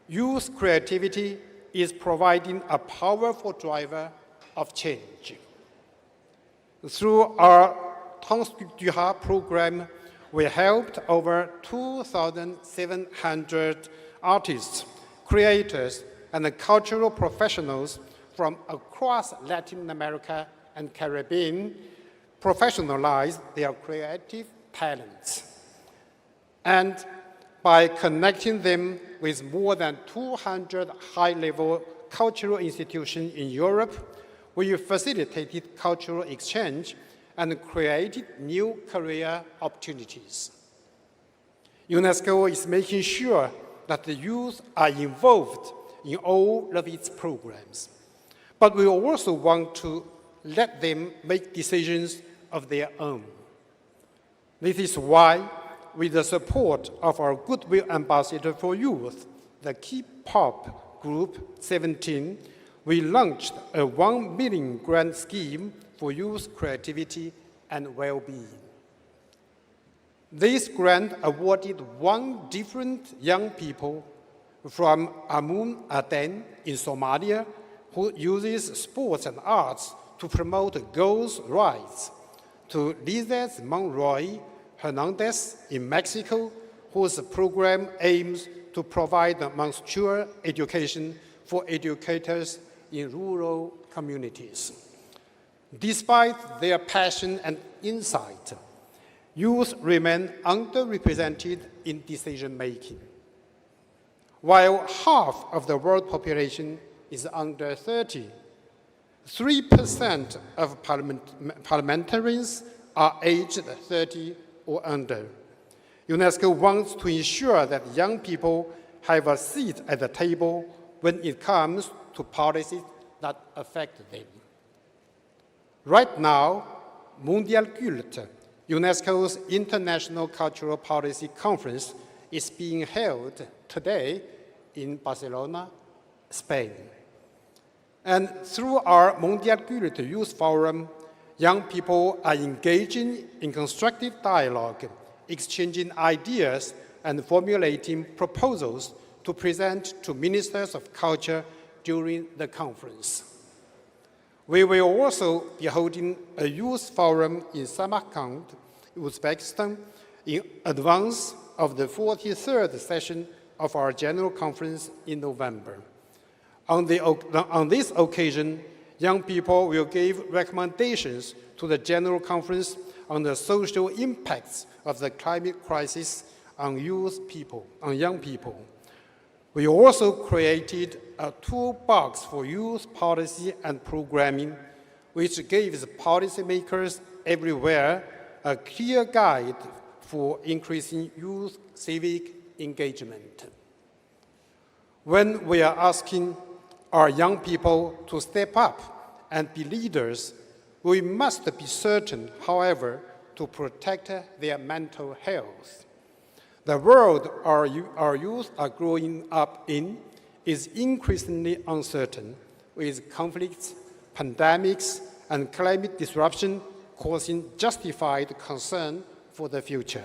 youth creativity is providing a powerful driver of change. Through our Temps du Hat program, we helped over 2,700 artists, creators, and cultural professionals from across Latin America and Caribbean professionalize their creative talents. And by connecting them with more than 200 high-level cultural institutions in Europe, we facilitated cultural exchange and created new career opportunities. UNESCO is making sure that the youth are involved in all of its programs. But we also want to let them make decisions of their own. This is why, with the support of our Goodwill Ambassador for Youth, the K-pop group 17, we launched a 1 million grant scheme for youth creativity and well-being. This grant awarded 1 different young people from Amun Aden in Somalia who uses sports and arts to promote girls' rights, to Lizeth Monroy Hernandez in Mexico, whose program aims to provide menstrual education for educators in rural communities. Despite their passion and insight, youth remain underrepresented in decision-making. While half of the world population is under 30, 3% of parliamentarians are aged 30 or under. UNESCO wants to ensure that young people have a seat at the table when it comes to policies that affect them. Right now, Mondial Culte, UNESCO's International Cultural Policy Conference, is being held today in Barcelona, Spain. And through our Mondial Culte Youth Forum, young people are engaging in constructive dialogue, exchanging ideas, and formulating proposals to present to ministers of culture during the conference. We will also be holding a youth forum in Samarkand, Uzbekistan, in advance of the 43rd session of our General Conference in November. On this occasion, young people will give recommendations to the General Conference on the social impacts of the climate crisis on young people. We also created a toolbox for youth policy and programming, which gives policymakers everywhere a clear guide for increasing youth civic engagement. When we are asking our young people to step up and be leaders, we must be certain, however, to protect their mental health. The world our youth are growing up in is increasingly uncertain, with conflicts, pandemics, and climate disruption causing justified concern for the future.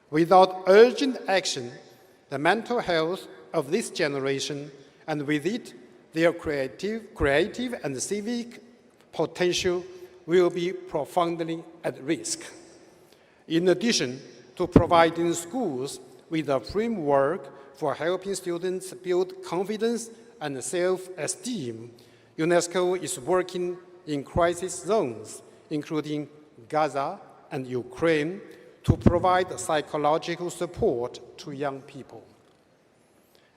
Without urgent action, the mental health of this generation, and with it, their creative and civic potential will be profoundly at risk. In addition to providing schools with a framework for helping students build confidence and self-esteem, UNESCO is working in crisis zones, including Gaza and Ukraine, to provide psychological support to young people.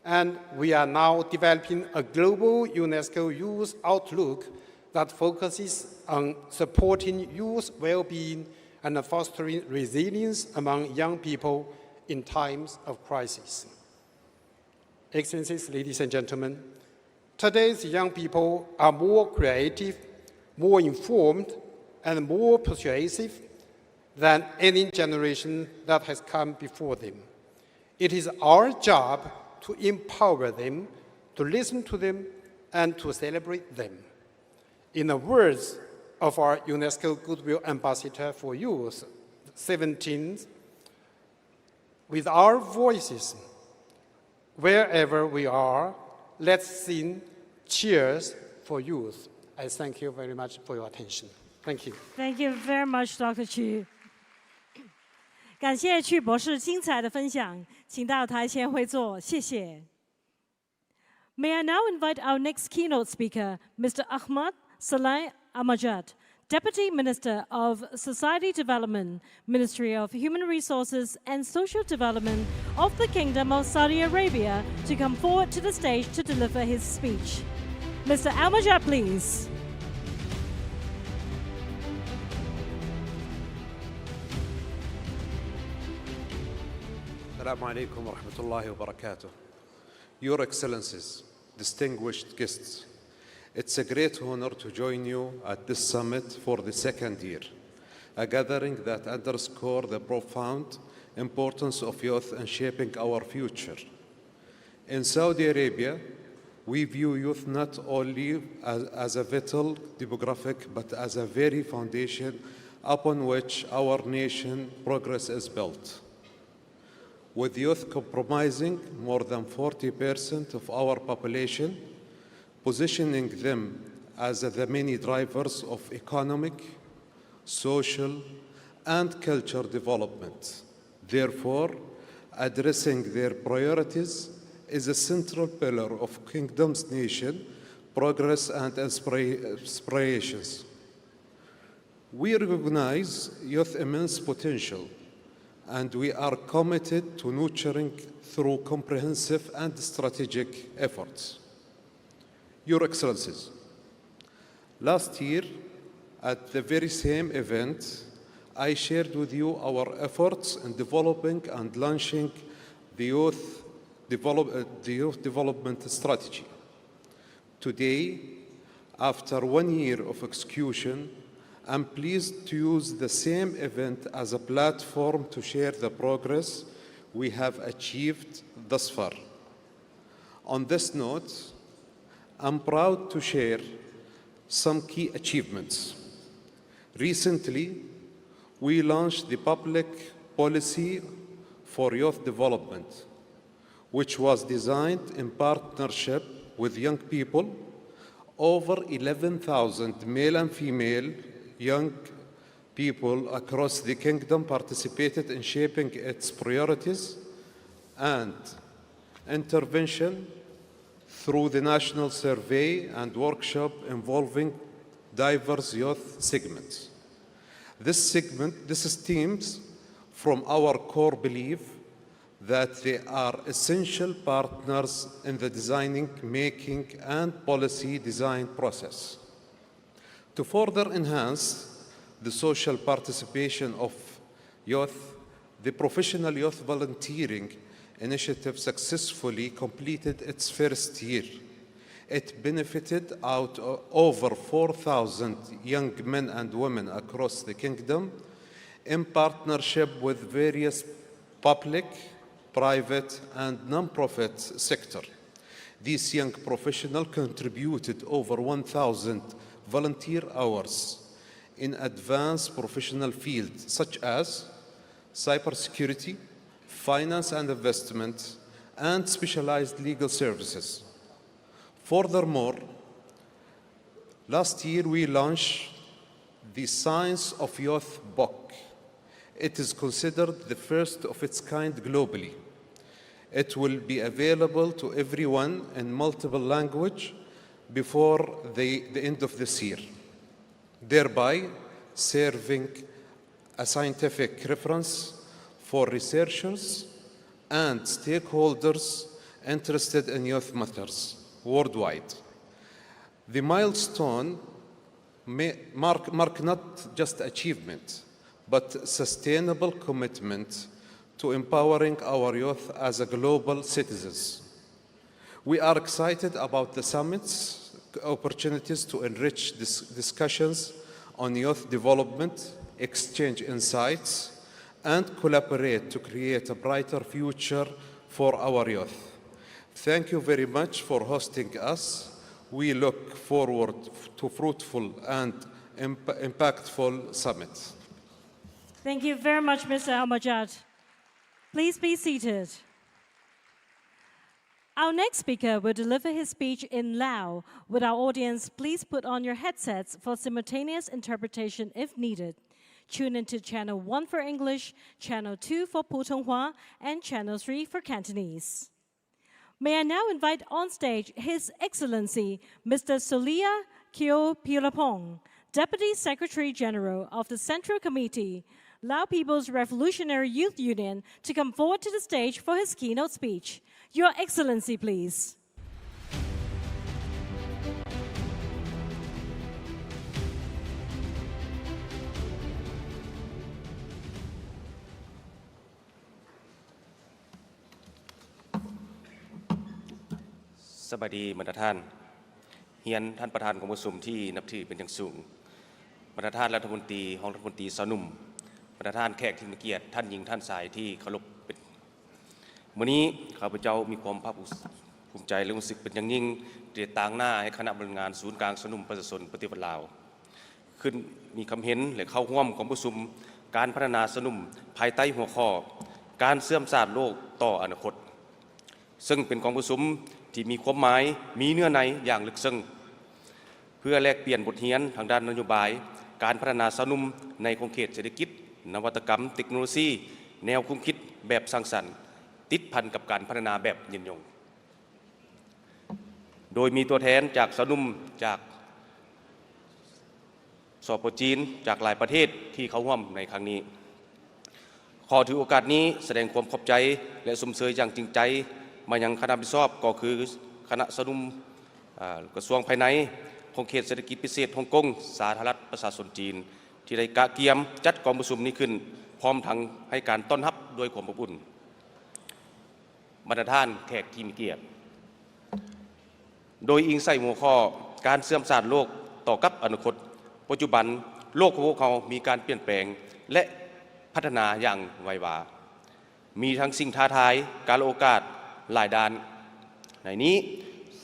And we are now developing a global UNESCO Youth Outlook that focuses on supporting youth well-being and fostering resilience among young people in times of crisis. Excellencies, ladies and gentlemen, today's young people are more creative, more informed, and more persuasive than any generation that has come before them. It is our job to empower them, to listen to them, and to celebrate them. In the words of our UNESCO Goodwill Ambassador for Youth, 17th, with our voices, wherever we are, let's sing cheers for youth. I thank you very much for your attention. Thank you.
Thank you very much, Dr. Chu. 感谢曲博士精彩的分享，请到台前会坐，谢谢。May I now invite our next keynote speaker, Mr. Ahmad Saleh Ahmajad, Deputy Minister of Society Development, Ministry of Human Resources and Social Development of the Kingdom of Saudi Arabia, to come forward to the stage to deliver his speech. Mr. Ahmajad, please.
Assalamu alaikum wa rahmatullahi wa barakatuh. Your Excellencies, distinguished guests, it's a great honor to join you at this summit for the second year, a gathering that underscores the profound importance of youth in shaping our future. In Saudi Arabia, we view youth not only as a vital demographic, but as a very foundation upon which our nation progress is built. With youth comprising more than 40% of our population, positioning them as the many drivers of economic, social, and cultural development. Therefore, addressing their priorities is a central pillar of Kingdom's nation, progress and aspirations. We recognize youth's immense potential, and we are committed to nurturing through comprehensive and strategic efforts. Your Excellencies, last year, at the very same event, I shared with you our efforts in developing and launching the youth development strategy. Today, after 1 year of execution, I'm pleased to use the same event as a platform to share the progress we have achieved thus far. On this note, I'm proud to share some key achievements. Recently, we launched the Public Policy for Youth Development, which was designed in partnership with young people. Over 11,000 male and female young people across the kingdom participated in shaping its priorities and intervention through the national survey and workshop involving diverse youth segments. This stems from our core belief that they are essential partners in the designing, making, and policy design process. To further enhance the social participation of youth, the Professional Youth Volunteering Initiative successfully completed its first year. It benefited out of over 4,000 young men and women across the kingdom in partnership with various public, private, and non-profit sector. These young professionals contributed over 1,000 volunteer hours in advanced professional fields such as cybersecurity, finance and investment, and specialized legal services. Furthermore, last year we launched the Science of Youth book. It is considered the first of its kind globally. It will be available to everyone in multiple languages before the end of this year, thereby serving a scientific reference for researchers and stakeholders interested in youth matters worldwide. The milestone may mark not just achievement, but sustainable commitment to empowering our youth as a global citizens. We are excited about the summit's opportunities to enrich discussions on youth development, exchange insights, and collaborate to create a brighter future for our youth. Thank you very much for hosting us. We look forward to fruitful and impactful summits.
Thank you very much, Mr. Al-Majad. Please be seated. Our next speaker will deliver his speech in Lao. With our audience, please put on your headsets for simultaneous interpretation if needed. Tune into Channel 1 for English, Channel 2 for Putonghua, and Channel 3 for Cantonese. May I now invite on stage His Excellency, Mr. Solia Kyo Pilapong, Deputy Secretary General of the Central Committee, Lao People's Revolutionary Youth Union, to come forward to the stage for his keynote speech. Your Excellency, please.
Sabadi บรรดาท่านเฮียนท่านประธานกองประชุมที่นับถือเป็นอย่างสูงบรรดาท่านรัฐมนตรีห้องรัฐมนตรีสนุ่มบรรดาท่านแขกที่มีเกียรติท่านหญิงท่านชายที่เคารพเป็นวันนี้ข้าพเจ้ามีความภาคภูมิใจและรู้สึกเป็นอย่างยิ่งที่ได้ต่างหน้าให้คณะบริหารศูนย์กลางสนุ่มประชาชนปฏิบัติลาวขึ้นมีคำเห็นและเข้าร่วมกองประชุมการพัฒนาสนุ่มภายใต้หัวข้อการเสื่อมศาสตร์โลกต่ออนาคตซึ่งเป็นกองประชุมที่มีความหมายมีเนื้อในอย่างลึกซึ้งเพื่อแลกเปลี่ยนบทเรียนทางด้านนโยบายการพัฒนาสนุ่มในขอบเขตเศรษฐกิจนวัตกรรมเทคโนโลยีแนวความคิดแบบสร้างสรรค์ติดพันกับการพัฒนาแบบยืนยงโดยมีตัวแทนจากสนุ่มจากสปป.จีนจากหลายประเทศที่เข้าร่วมในครั้งนี้ขอถือโอกาสนี้แสดงความขอบใจและสมเสยอย่างจริงใจมายังคณะรับผิดชอบก็คือคณะสนุ่มกระทรวงภายในของเขตเศรษฐกิจพิเศษฮ่องกงสาธารณรัฐประชาชนจีนที่ได้กะเกียมจัดกองประชุมนี้ขึ้นพร้อมทั้งให้การต้อนรับด้วยความอบอุ่นบรรดาท่านแขกที่มีเกียรติโดยอิงใส่หัวข้อการเสื่อมศาสตร์โลกต่อกับอนาคตปัจจุบันโลกของพวกเขามีการเปลี่ยนแปลงและพัฒนาอย่างไววามีทั้งสิ่งท้าทายการโอกาสหลายด้านในนี้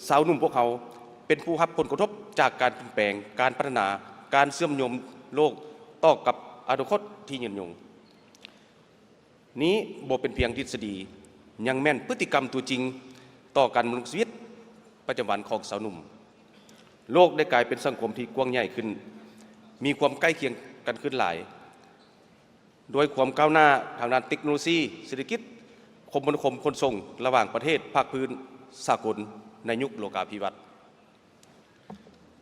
สาวหนุ่มพวกเขาเป็นผู้รับผลกระทบจากการเปลี่ยนแปลงการพัฒนาการเชื่อมโยงโลกต่อกับอนาคตที่ยืนยงนี้บ่เป็นเพียงทฤษฎียังแม่นพฤติกรรมตัวจริงต่อการดำรงชีวิตปัจจุบันของสาวหนุ่มโลกได้กลายเป็นสังคมที่กว้างใหญ่ขึ้นมีความใกล้เคียงกันขึ้นหลายโดยความก้าวหน้าทางด้านเทคโนโลยีเศรษฐกิจคมนาคมขนส่งระหว่างประเทศภาคพื้นสากลในยุคโลกาภิวัตน์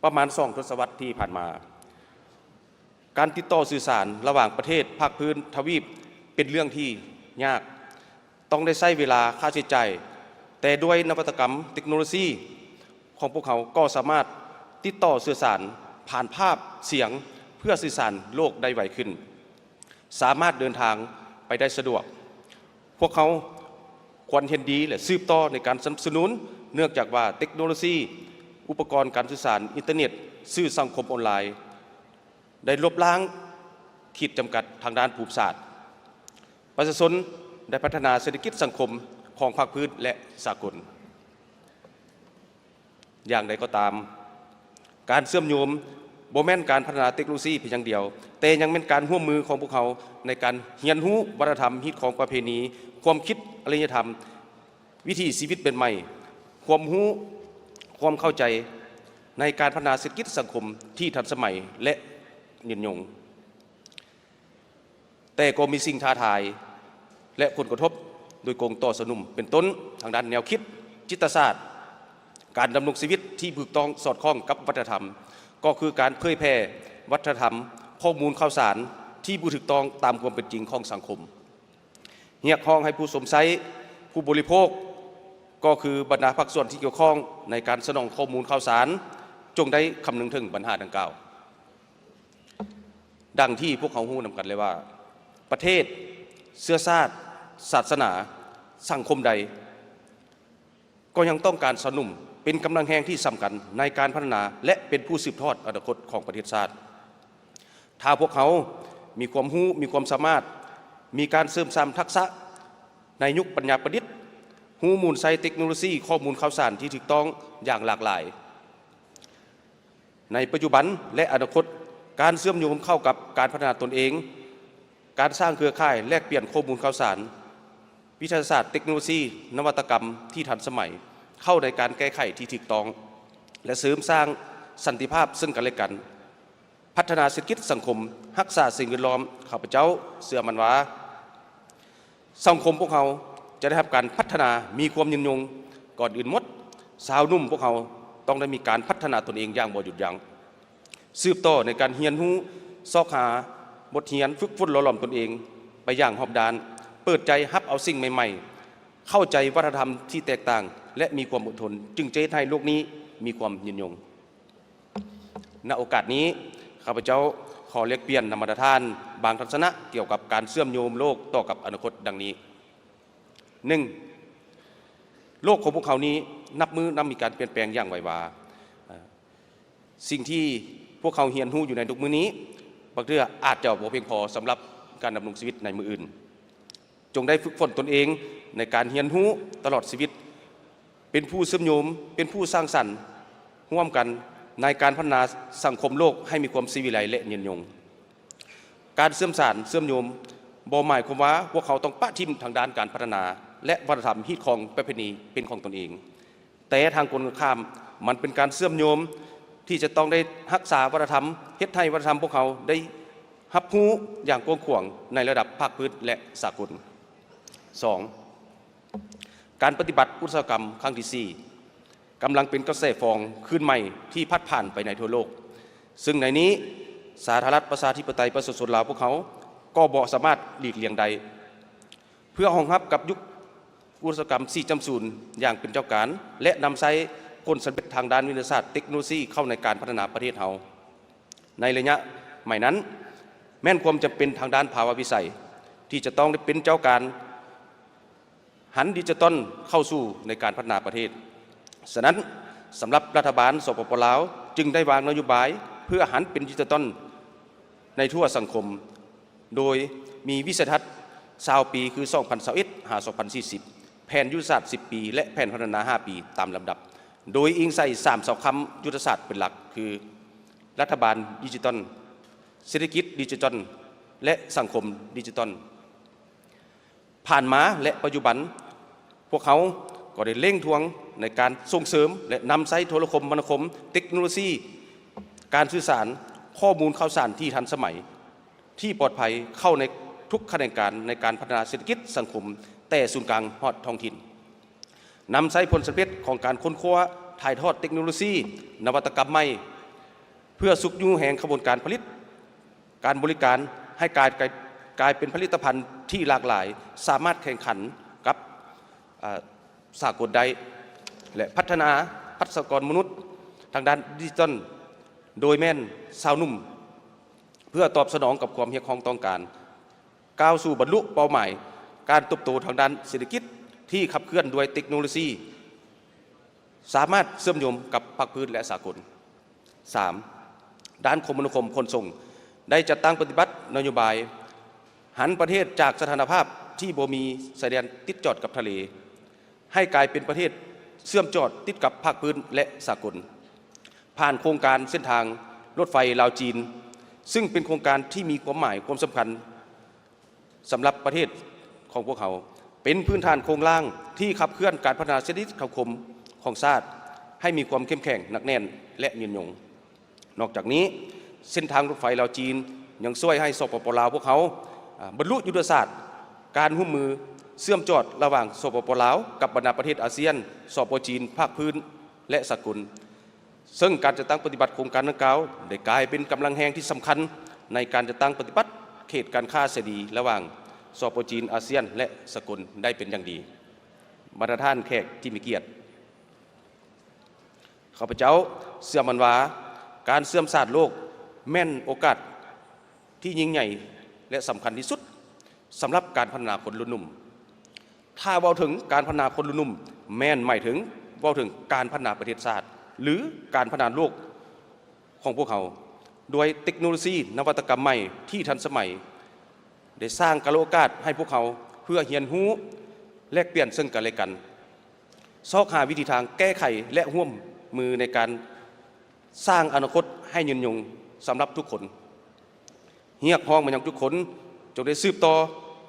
ประมาณ2 ทศวรรษที่ผ่านมาการติดต่อสื่อสารระหว่างประเทศภาคพื้นทวีปเป็นเรื่องที่ยากต้องได้ใช้เวลาค่าใช้จ่ายแต่ด้วยนวัตกรรมเทคโนโลยีของพวกเขาก็สามารถติดต่อสื่อสารผ่านภาพเสียงเพื่อสื่อสารโลกได้ไวขึ้นสามารถเดินทางไปได้สะดวกพวกเขาควรเห็นดีและสืบต่อในการสนับสนุนเนื่องจากว่าเทคโนโลยีอุปกรณ์การสื่อสารอินเทอร์เน็ตสื่อสังคมออนไลน์ได้ลบล้างขีดจำกัดทางด้านภูมิศาสตร์ประชาชนได้พัฒนาเศรษฐกิจสังคมของภาคพื้นและสากลอย่างใดก็ตามการเชื่อมโยงบ่แม่นการพัฒนาเทคโนโลยีเพียงอย่างเดียวแต่ยังเป็นการร่วมมือของพวกเขาในการเรียนรู้วัฒนธรรมฮิตของประเพณีความคิดอารยธรรม วิถีชีวิตเป็นใหม่ความรู้ความเข้าใจในการพัฒนาเศรษฐกิจสังคมที่ทันสมัยและยืนยงแต่ก็มีสิ่งท้าทายและผลกระทบโดยกงต่อสนุมเป็นต้นทางด้านแนวคิดจิตศาสตร์การดำรงชีวิตที่ถูกต้องสอดคล้องกับวัฒนธรรมก็คือการเผยแพร่วัฒนธรรมข้อมูลข่าวสารที่ถูกต้องตามความเป็นจริงของสังคมเรียกร้องให้ผู้สวมใช้ผู้บริโภคก็คือบรรดาภาคส่วนที่เกี่ยวข้องในการสนองข้อมูลข่าวสารจงได้คำนึงถึงปัญหาดังกล่าวดังที่พวกเขาฮู้นำกันเลยว่าประเทศเชื้อชาติศาสนาสังคมใดก็ยังต้องการสนับสนุนเป็นกำลังแห่งที่สำคัญในการพัฒนาและเป็นผู้สืบทอดอนาคตของประเทศชาติถ้าพวกเขามีความรู้มีความสามารถมีการเสริมสร้างทักษะในยุคปัญญาประดิษฐ์ฮู้มูลใช้เทคโนโลยีข้อมูลข่าวสารที่ถูกต้องอย่างหลากหลายในปัจจุบันและอนาคตการเชื่อมโยงเข้ากับการพัฒนาตนเองการสร้างเครือข่ายแลกเปลี่ยนข้อมูลข่าวสารวิทยาศาสตร์เทคโนโลยีนวัตกรรมที่ทันสมัยเข้าในการแก้ไขที่ถูกต้องและเสริมสร้างสันติภาพซึ่งกันและกันพัฒนาเศรษฐกิจสังคมรักษาสิ่งแวดล้อมข้าพเจ้าเชื่อมั่นว่าสังคมพวกเขาจะได้รับการพัฒนามีความยืนยงก่อนอื่นหมดสาวนุ่มพวกเขาต้องได้มีการพัฒนาตนเองอย่างบ่หยุดยั้งสืบต่อในการเรียนรู้ซอกหาบทเรียนฝึกฝนหล่อหลอมตนเองไปอย่างหอบด้านเปิดใจรับเอาสิ่งใหม่ๆเข้าใจวัฒนธรรมที่แตกต่างและมีความอดทนจึงจะให้โลกนี้มีความยืนยงณโอกาสนี้ข้าพเจ้าขอเรียกเปลี่ยนนำมาตรฐานบางทัศนะเกี่ยวกับการเชื่อมโยงโลกต่อกับอนาคตดังนี้ 1. โลกของพวกเขานี้นับมือนับมีการเปลี่ยนแปลงอย่างไววาสิ่งที่พวกเขาเรียนรู้อยู่ในทุกมื้อนี้บางเรื่องอาจจะบ่เพียงพอสำหรับการดำรงชีวิตในมืออื่นจงได้ฝึกฝนตนเองในการเรียนรู้ตลอดชีวิตเป็นผู้เชื่อมโยงเป็นผู้สร้างสรรค์ร่วมกันในการพัฒนาสังคมโลกให้มีความสิวิไลและยืนยงการเชื่อมสานเชื่อมโยงบ่หมายความว่าพวกเขาต้องปะทิมทางด้านการพัฒนาและวัฒนธรรมฮีตของประเพณีเป็นของตนเองแต่ทางคนข้ามมันเป็นการเชื่อมโยงที่จะต้องได้รักษาวัฒนธรรมเฮ็ดให้วัฒนธรรมพวกเขาได้รับรู้อย่างกว้างขวางในระดับภาคพื้นและสากล 2. การปฏิบัติอุตสาหกรรมครั้งที่ 4กำลังเป็นกระแสฟองคลื่นใหม่ที่พัดผ่านไปในทั่วโลกซึ่งในนี้สาธารณรัฐประชาธิปไตยประชาชนลาวพวกเขาก็บ่สามารถหลีกเลี่ยงใดเพื่อรองรับกับยุคอุตสาหกรรม 4.0 อย่างเป็นเจ้าการและนำใช้ผลสำเร็จทางด้านวิทยาศาสตร์เทคโนโลยีเข้าในการพัฒนาประเทศเฮาในระยะใหม่นั้นแม้นความจำเป็นทางด้านภาวะวิสัยที่จะต้องได้เป็นเจ้าการหันดิจิตอลเข้าสู่ในการพัฒนาประเทศฉะนั้นสำหรับรัฐบาลสปป.ลาวจึงได้วางนโยบายเพื่อหันเป็นดิจิตอลในทั่วสังคมโดยมีวิสัยทัศน์20 ปีคือ 2021 หา 2040 แผนยุทธศาสตร์ 10 ปีและแผนพัฒนา 5 ปีตามลำดับโดยอิงใส่3 เสาค้ำยุทธศาสตร์เป็นหลักคือรัฐบาลดิจิตอลเศรษฐกิจดิจิตอลและสังคมดิจิตอลผ่านมาและปัจจุบันพวกเขาก็ได้เร่งทวงในการส่งเสริมและนำใช้โทรคมนาคมเทคโนโลยีการสื่อสารข้อมูลข่าวสารที่ทันสมัยที่ปลอดภัยเข้าในทุกขณะการในการพัฒนาเศรษฐกิจสังคมแต่ศูนย์กลางฮอดท้องถิ่นนำใช้ผลสำเร็จของการค้นคว้าถ่ายทอดเทคโนโลยีนวัตกรรมใหม่เพื่อสุขอยู่แห่งกระบวนการผลิตการบริการให้กลายเป็นผลิตภัณฑ์ที่หลากหลายสามารถแข่งขันกับสากลได้และพัฒนาทรัพยากรมนุษย์ทางด้านดิจิทัลโดยแม่นสาวนุ่มเพื่อตอบสนองกับความเรียกร้องต้องการก้าวสู่บรรลุเป้าหมายการเติบโตทางด้านเศรษฐกิจที่ขับเคลื่อนด้วยเทคโนโลยีสามารถเชื่อมโยงกับภาคพื้นและสากล 3. ด้านคมนาคมขนส่งได้จัดตั้งปฏิบัตินโยบายหันประเทศจากสถานภาพที่บ่มีชายแดนติดจอดกับทะเลให้กลายเป็นประเทศเชื่อมจอดติดกับภาคพื้นและสากลผ่านโครงการเส้นทางรถไฟลาวจีนซึ่งเป็นโครงการที่มีความหมายความสำคัญสำหรับประเทศของพวกเขา เป็นพื้นฐานโครงร่างที่ขับเคลื่อนการพัฒนาเศรษฐกิจสังคมของชาติให้มีความเข้มแข็งหนักแน่นและยืนยงนอกจากนี้เส้นทางรถไฟลาวจีนยังช่วยให้สปป.ลาวพวกเขาบรรลุยุทธศาสตร์การร่วมมือเชื่อมจอดระหว่างสปป.ลาวกับบรรดาประเทศอาเซียนสปป.จีนภาคพื้นและสากลซึ่งการจัดตั้งปฏิบัติโครงการดังกล่าวได้กลายเป็นกำลังแห่งที่สำคัญในการจัดตั้งปฏิบัติเขตการค้าเสรีระหว่างสปป.จีนอาเซียนและสากลได้เป็นอย่างดีบรรดาท่านแขกที่มีเกียรติข้าพเจ้าเชื่อมั่นว่าการเชื่อมศาสตร์โลกแม่นโอกาสที่ยิ่งใหญ่และสำคัญที่สุดสำหรับการพัฒนาคนรุ่นหนุ่มถ้าเว้าถึงการพัฒนาคนรุ่นหนุ่มแม่นหมายถึงเว้าถึงการพัฒนาประเทศชาติหรือการพัฒนาโลกของพวกเขาโดยเทคโนโลยีนวัตกรรมใหม่ที่ทันสมัยได้สร้างโอกาสให้พวกเขาเพื่อเรียนรู้แลกเปลี่ยนซึ่งกันและกันซอกหาวิธีทางแก้ไขและร่วมมือในการสร้างอนาคตให้ยืนยงสำหรับทุกคนเรียกร้องมายังทุกคนจงได้สืบต่อ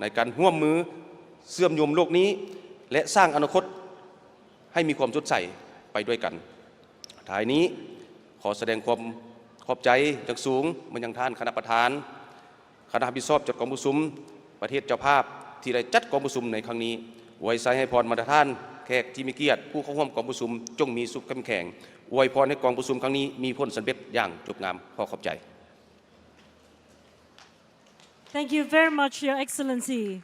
ในการร่วมมือเชื่อมโยงโลกนี้และสร้างอนาคตให้มีความสดใสไปด้วยกันท้ายนี้ขอแสดงความขอบใจอย่างสูงมายังท่านคณะประธานคณะรับผิดชอบจัดกองประชุมประเทศเจ้าภาพที่ได้จัดกองประชุมในครั้งนี้อวยใส่ให้พรมาท่านแขกที่มีเกียรติผู้เข้าร่วมกองประชุมจงมีสุขเข้มแข็งอวยพรให้กองประชุมครั้งนี้มีผลสำเร็จอย่างจบงามขอขอบใจ
Thank you very much, Your Excellency.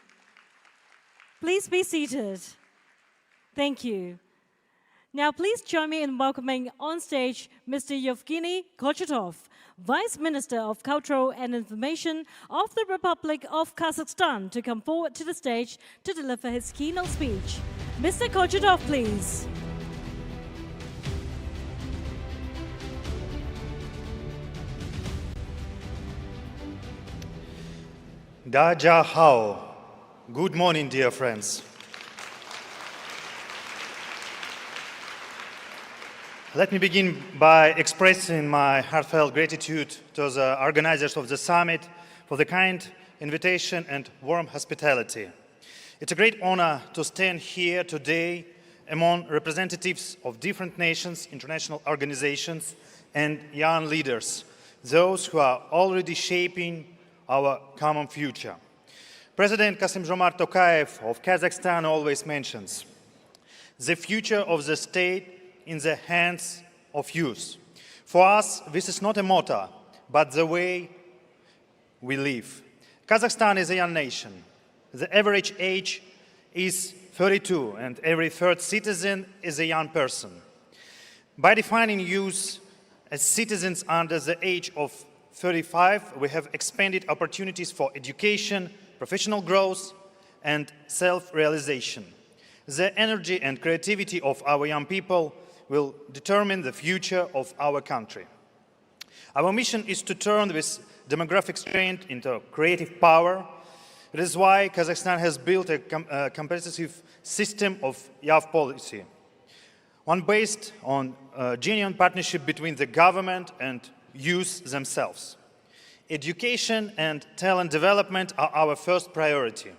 Please be seated. Thank you. Now, please join me in welcoming on stage Mr. Yevgeny Kochetov, Vice Minister of Culture and Information of the Republic of Kazakhstan, to come forward to the stage to deliver his keynote speech. Mr. Kochetov, please.
Da Jia Hao. Good morning, dear friends. Let me begin by expressing my heartfelt gratitude to the organizers of the summit for the kind invitation and warm hospitality. It's a great honor to stand here today among representatives of different nations, international organizations, and young leaders, those who are already shaping our common future. President Kassym-Jomart Tokayev of Kazakhstan always mentions the future of the state in the hands of youth. For us, this is not a motto, but the way we live. Kazakhstan is a young nation. The average age is 32, and every third citizen is a young person. By defining youth as citizens under the age of 35, we have expanded opportunities for education, professional growth, and self-realization. The energy and creativity of our young people will determine the future of our country. Our mission is to turn this demographic strength into creative power. It is why Kazakhstan has built a comprehensive system of youth policy, one based on a genuine partnership between the government and youth themselves. Education and talent development are our first priority.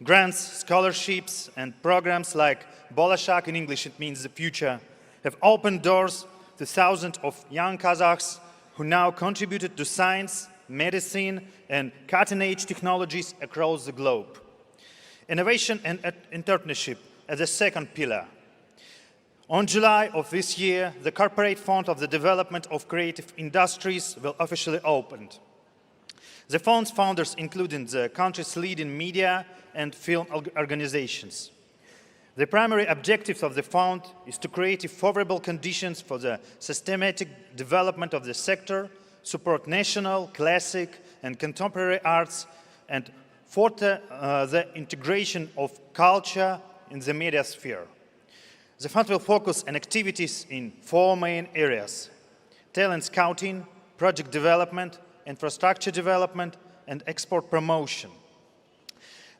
Grants, scholarships, and programs like Bolashak, in English it means the future, have opened doors to thousands of young Kazakhs who now contributed to science, medicine, and cutting-edge technologies across the globe. Innovation and entrepreneurship as a second pillar. On July of this year, the Corporate Fund of the Development of Creative Industries will officially open. The fund's founders including the country's leading media and film organizations. The primary objective of the fund is to create favorable conditions for the systematic development of the sector, support national, classic, and contemporary arts, and further the integration of culture in the media sphere. The fund will focus on activities in four main areas: talent scouting, project development, infrastructure development, and export promotion.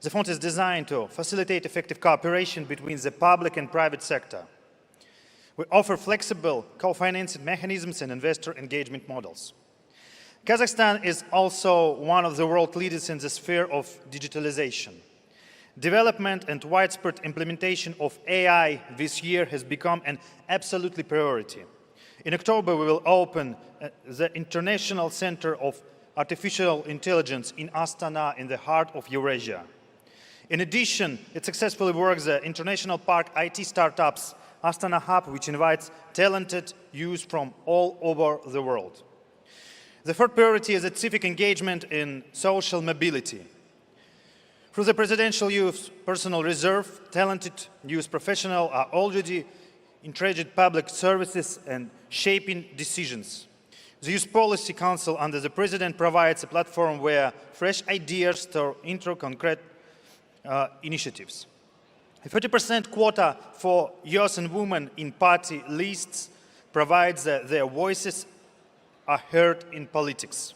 The fund is designed to facilitate effective cooperation between the public and private sector. We offer flexible co-financing mechanisms and investor engagement models. Kazakhstan is also one of the world leaders in the sphere of digitalization. Development and widespread implementation of AI this year has become an absolutely priority. In October, we will open the International Center of Artificial Intelligence in Astana, in the heart of Eurasia. In addition, it successfully works the International Park IT Startups Astana Hub, which invites talented youth from all over the world. The third priority is civic engagement in social mobility. Through the Presidential Youth Personal Reserve, talented youth professionals are already entrenched public services and shaping decisions. The Youth Policy Council under the President provides a platform where fresh ideas turn into concrete initiatives. A 30% quota for youth and women in party lists provides that their voices are heard in politics.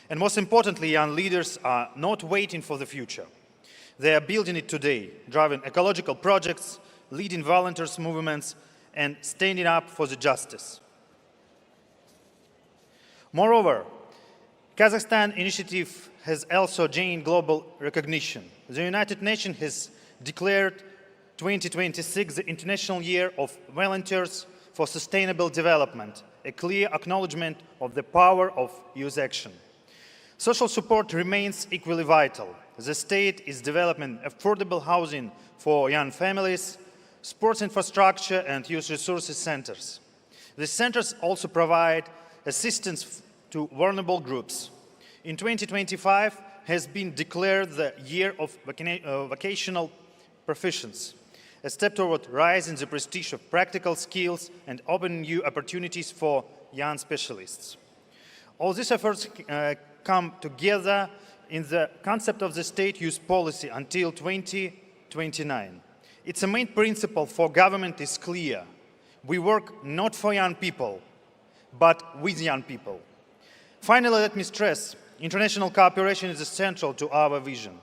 And most importantly, young leaders are not waiting for the future. They are building it today, driving ecological projects, leading volunteers movements, and standing up for the justice. Moreover, Kazakhstan initiative has also gained global recognition. The United Nations has declared 2026 the International Year of Volunteers for Sustainable Development, a clear acknowledgement of the power of youth action. Social support remains equally vital. The state is developing affordable housing for young families, sports infrastructure, and youth resources centers. The centers also provide assistance to vulnerable groups. In 2025 has been declared the Year of Vocational Proficiency, a step toward rising the prestige of practical skills and opening new opportunities for young specialists. All these efforts come together in the concept of the state youth policy until 2029. Its main principle for government is clear. We work not for young people, but with young people. Finally, let me stress, international cooperation is essential to our vision.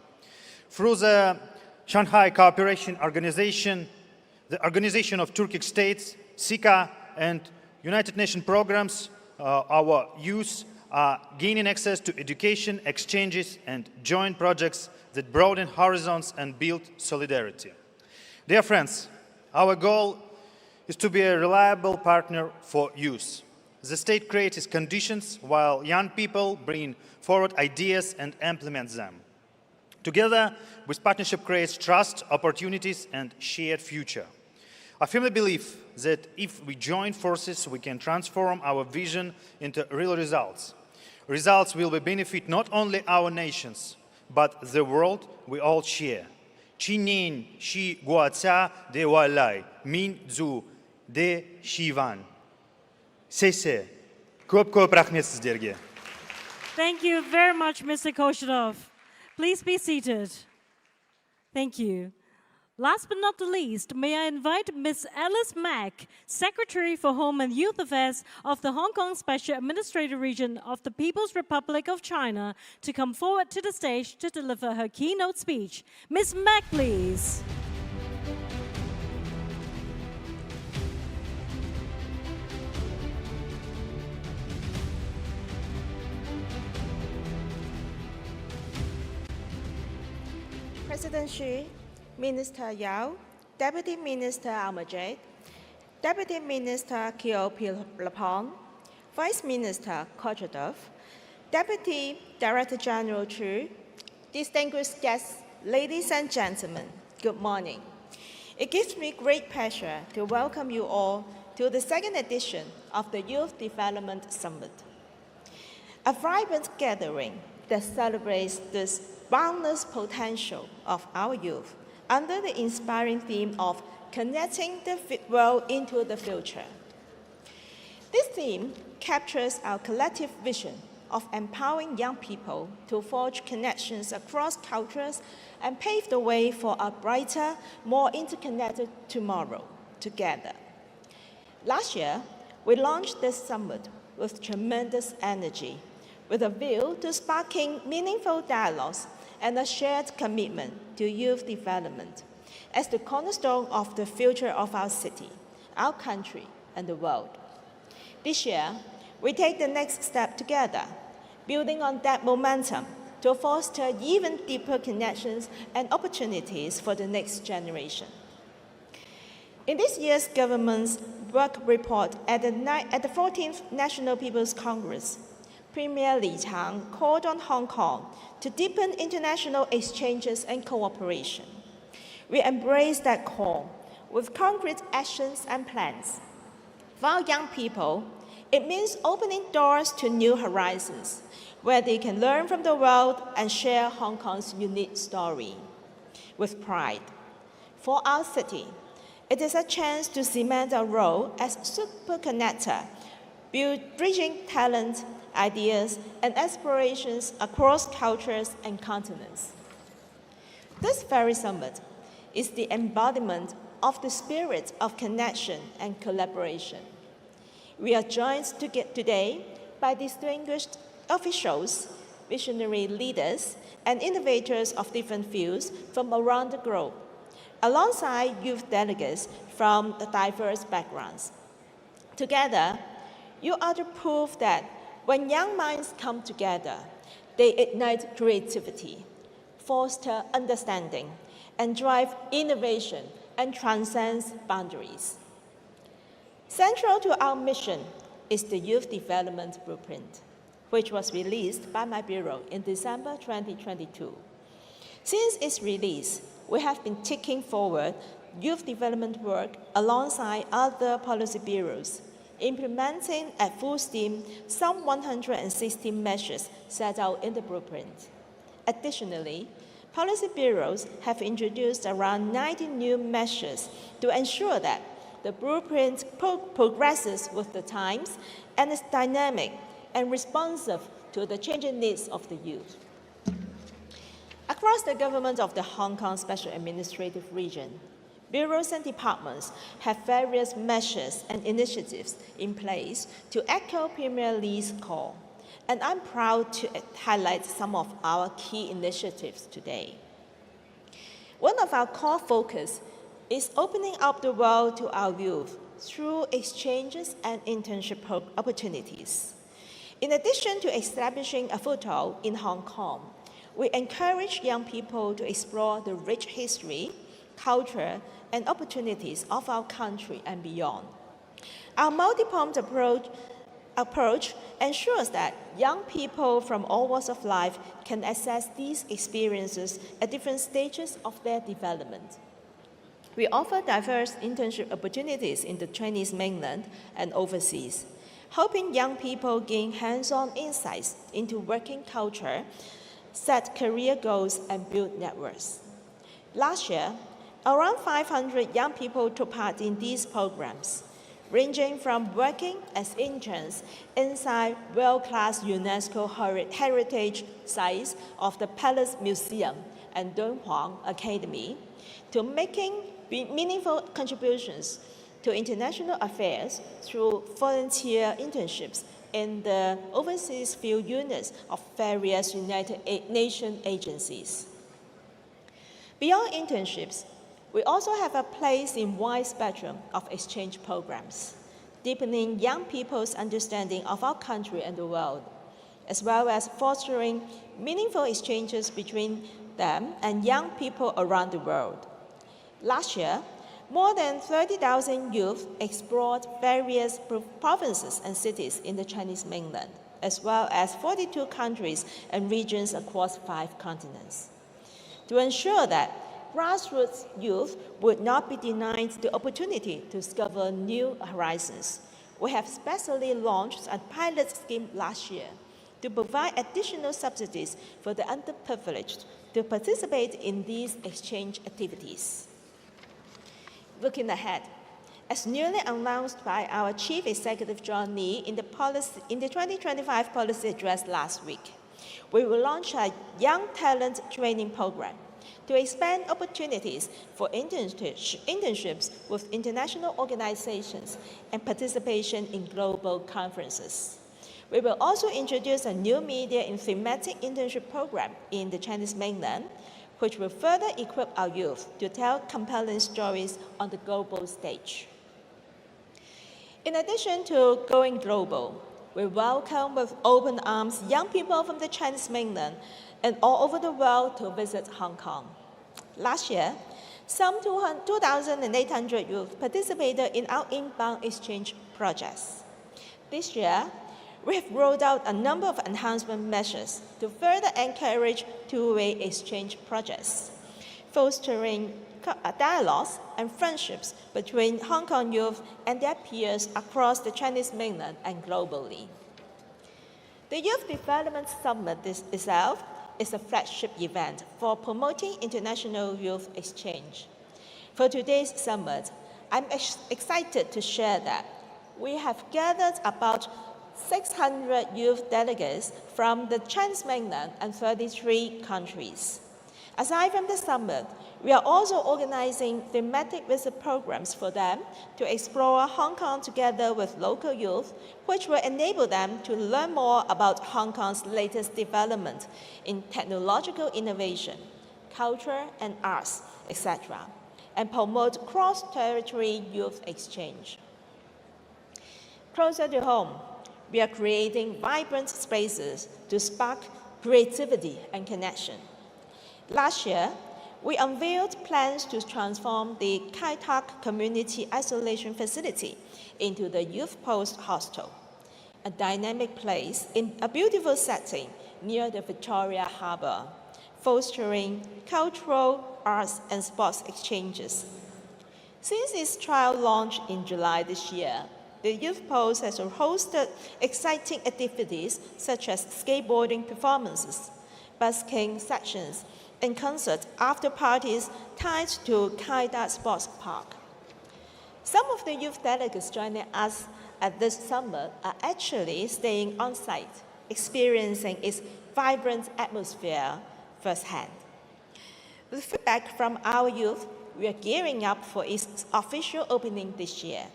Through the Shanghai Cooperation Organization, the Organization of Turkic States, SICA, and United Nations programs, our youth are gaining access to education, exchanges, and joint projects that broaden horizons and build solidarity. Dear friends, our goal is to be a reliable partner for youth. The state creates conditions while young people bring forward ideas and implement them. Together, this partnership creates trust, opportunities, and shared future. I firmly believe that if we join forces, we can transform our vision into real results. Results will benefit not only our nations, but the world we all share. Chinin shi guaca de walai min zu de shivan. Sese. Көп рахмет сіздерге.
Thank you very much, Mr. Koshinov. Please be seated. Thank you. Last but not the least, may I invite Ms. Alice Mack, Secretary for Home and Youth Affairs of the Hong Kong Special Administrative Region of the People's Republic of China, to come forward to the stage to deliver her keynote speech. Ms. Mack, please.
President Xi, Minister Yao, Deputy Minister Almajid, Deputy Minister Kyo Lapong, Vice Minister Kochadov, Deputy Director General Chu, distinguished guests, ladies and gentlemen, good morning. It gives me great pleasure to welcome you all to the second edition of the Youth Development Summit, a vibrant gathering that celebrates this boundless potential of our youth under the inspiring theme of connecting the world into the future. This theme captures our collective vision of empowering young people to forge connections across cultures and pave the way for a brighter, more interconnected tomorrow together. Last year, we launched this summit with tremendous energy, with a view to sparking meaningful dialogues and a shared commitment to youth development as the cornerstone of the future of our city, our country, and the world. This year, we take the next step together, building on that momentum to foster even deeper connections and opportunities for the next generation. In this year's government's work report at the 14th National People's Congress, Premier Li Chang called on Hong Kong to deepen international exchanges and cooperation. We embrace that call with concrete actions and plans. For our young people, it means opening doors to new horizons, where they can learn from the world and share Hong Kong's unique story with pride. For our city, it is a chance to cement our role as super connector, bridging talent, ideas, and aspirations across cultures and continents. This very summit is the embodiment of the spirit of connection and collaboration. We are joined today by distinguished officials, visionary leaders, and innovators of different fields from around the globe, alongside youth delegates from diverse backgrounds. Together, you are the proof that when young minds come together, they ignite creativity, foster understanding, and drive innovation and transcends boundaries. Central to our mission is the Youth Development Blueprint, which was released by my Bureau in December 2022. Since its release, we have been taking forward youth development work alongside other policy bureaus, implementing at full steam some 160 measures set out in the blueprint. Additionally, policy bureaus have introduced around 90 new measures to ensure that the blueprint progresses with the times and is dynamic and responsive to the changing needs of the youth. Across the government of the Hong Kong Special Administrative Region, bureaus and departments have various measures and initiatives in place to echo Premier Li's call, and I'm proud to highlight some of our key initiatives today. One of our core focus is opening up the world to our youth through exchanges and internship opportunities. In addition to establishing a foothold in Hong Kong, we encourage young people to explore the rich history, culture, and opportunities of our country and beyond. Our multi-pronged approach ensures that young people from all walks of life can access these experiences at different stages of their development. We offer diverse internship opportunities in the Chinese mainland and overseas, helping young people gain hands-on insights into working culture, set career goals, and build networks. Last year, around 500 young people took part in these programs, ranging from working as interns inside world-class UNESCO heritage sites of the Palace Museum and Dunhuang Academy, to making meaningful contributions to international affairs through volunteer internships in the overseas field units of various United Nations agencies. Beyond internships, we also have a place in wide spectrum of exchange programs, deepening young people's understanding of our country and the world, as well as fostering meaningful exchanges between them and young people around the world. Last year, more than 30,000 youth explored various provinces and cities in the Chinese mainland, as well as 42 countries and regions across 5 continents. To ensure that grassroots youth would not be denied the opportunity to discover new horizons, we have specially launched a pilot scheme last year to provide additional subsidies for the underprivileged to participate in these exchange activities. Looking ahead, as newly announced by our Chief Executive John Lee in the 2025 policy address last week, we will launch a Young Talent Training Program to expand opportunities for internships with international organizations and participation in global conferences. We will also introduce a new media and thematic internship program in the Chinese mainland, which will further equip our youth to tell compelling stories on the global stage. In addition to going global, we welcome with open arms young people from the Chinese mainland and all over the world to visit Hong Kong. Last year, some 2,800 youth participated in our inbound exchange projects. This year, we have rolled out a number of enhancement measures to further encourage two-way exchange projects, fostering dialogues and friendships between Hong Kong youth and their peers across the Chinese mainland and globally. The Youth Development Summit itself is a flagship event for promoting international youth exchange. For today's summit, I'm excited to share that we have gathered about 600 youth delegates from the Chinese mainland and 33 countries. Aside from the summit, we are also organizing thematic visit programs for them to explore Hong Kong together with local youth, which will enable them to learn more about Hong Kong's latest development in technological innovation, culture and arts, etc., and promote cross-territory youth exchange. Closer to home, we are creating vibrant spaces to spark creativity and connection. Last year, we unveiled plans to transform the Kai Tak Community Isolation Facility into the Youth Post Hostel, a dynamic place in a beautiful setting near the Victoria Harbour, fostering cultural, arts, and sports exchanges. Since its trial launch in July this year, the Youth Post has hosted exciting activities such as skateboarding performances, busking sessions, and concert after parties tied to Kai Tak Sports Park. Some of the youth delegates joining us at this summit are actually staying on site, experiencing its vibrant atmosphere firsthand. With feedback from our youth, we are gearing up for its official opening this year.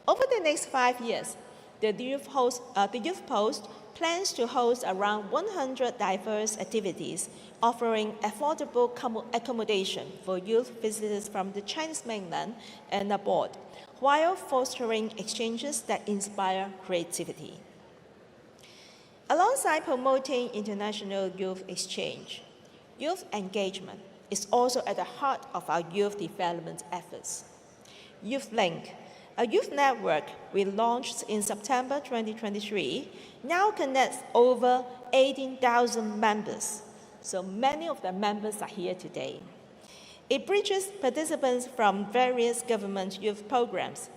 Over the next 5 years, the Youth Post plans to host around 100 diverse activities offering affordable accommodation for youth visitors from the Chinese mainland and abroad, while fostering exchanges that inspire creativity. Alongside promoting international youth exchange, youth engagement is also at the heart of our youth development efforts. Youth Link, a youth network we launched in September 2023, now connects over 18,000 members, so many of the members are here today. It bridges participants from various government youth programs,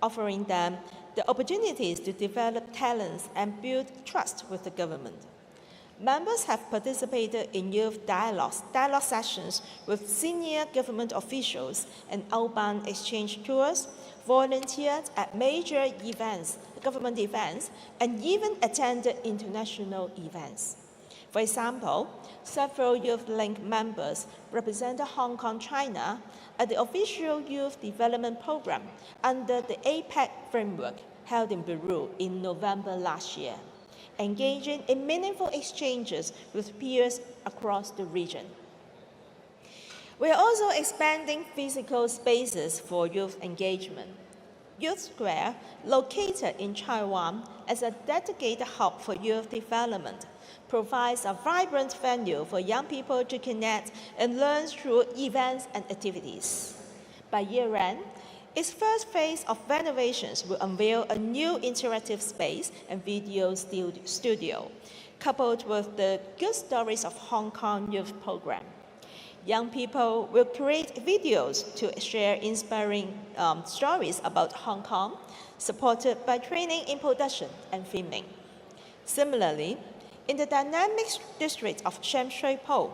offering them the opportunities to develop talents and build trust with the government. Members have participated in youth dialogue sessions with senior government officials and outbound exchange tours, volunteered at major events, government events, and even attended international events. For example, several Youth Link members represented Hong Kong, China at the official Youth Development Program under the APEC framework held in Peru in November last year, engaging in meaningful exchanges with peers across the region. We are also expanding physical spaces for youth engagement. Youth Square, located in Taiwan as a dedicated hub for youth development, provides a vibrant venue for young people to connect and learn through events and activities. By year-end, its first phase of renovations will unveil a new interactive space and video studio, coupled with the Good Stories of Hong Kong Youth program. Young people will create videos to share inspiring stories about Hong Kong, supported by training in production and filming. Similarly, in the dynamic district of Sham Shui Po,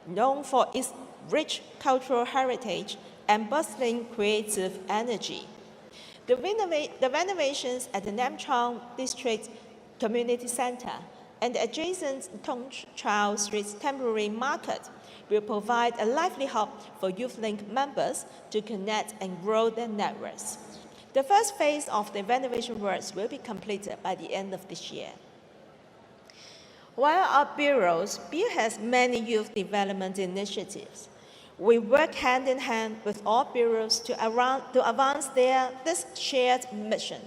known for its rich cultural heritage and bustling creative energy, the renovations at the Nam Chong District Community Center and the adjacent Tung Chau Street Temporary Market will provide a lively hub for Youth Link members to connect and grow their networks. The first phase of the renovation works will be completed by the end of this year. While our bureau has many youth development initiatives, we work hand in hand with all bureaus to advance this shared mission.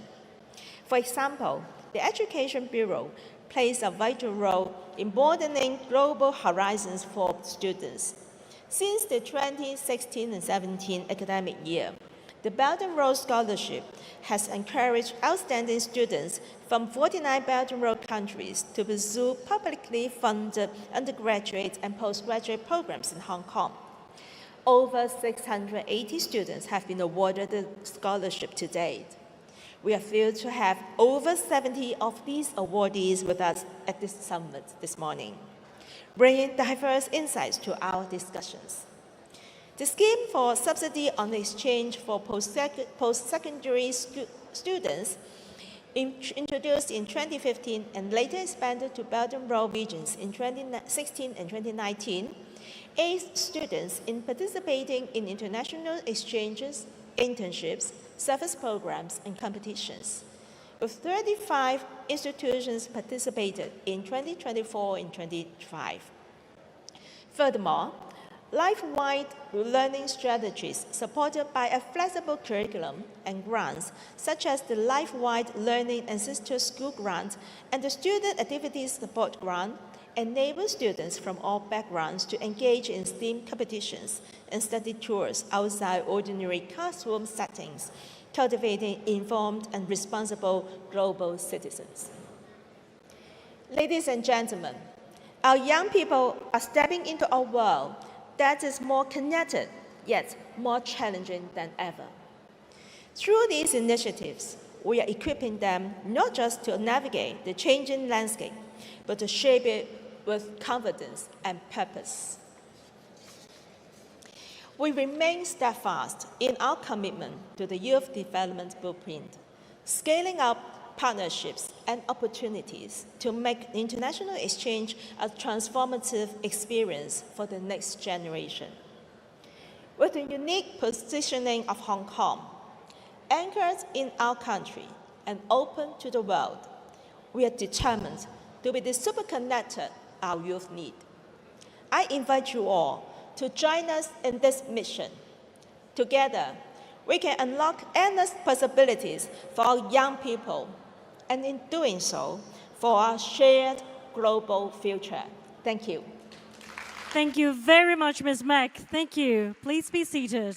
For example, the Education Bureau plays a vital role in broadening global horizons for students. Since the 2016 and 17 academic year, the Belt and Road Scholarship has encouraged outstanding students from 49 Belt and Road countries to pursue publicly funded undergraduate and postgraduate programs in Hong Kong. Over 680 students have been awarded the scholarship to date. We are thrilled to have over 70 of these awardees with us at this summit this morning, bringing diverse insights to our discussions. The scheme for subsidy on exchange for post-secondary students introduced in 2015 and later expanded to Belt and Road regions in 2016 and 2019 aids students in participating in international exchanges, internships, service programs, and competitions, with 35 institutions participated in 2024 and 2025. Furthermore, life-wide learning strategies supported by a flexible curriculum and grants, such as the Life-Wide Learning and Sister School Grant and the Student Activities Support Grant, enable students from all backgrounds to engage in STEAM competitions and study tours outside ordinary classroom settings, cultivating informed and responsible global citizens. Ladies and gentlemen, our young people are stepping into a world that is more connected, yet more challenging than ever. Through these initiatives, we are equipping them not just to navigate the changing landscape, but to shape it with confidence and purpose. We remain steadfast in our commitment to the Youth Development Blueprint, scaling up partnerships and opportunities to make international exchange a transformative experience for the next generation. With the unique positioning of Hong Kong, anchored in our country and open to the world, we are determined to be the superconnector our youth need. I invite you all to join us in this mission. Together, we can unlock endless possibilities for our young people, and in doing so, for our shared global future. Thank you.
Thank you very much, Ms. Mack. Thank you. Please be seated.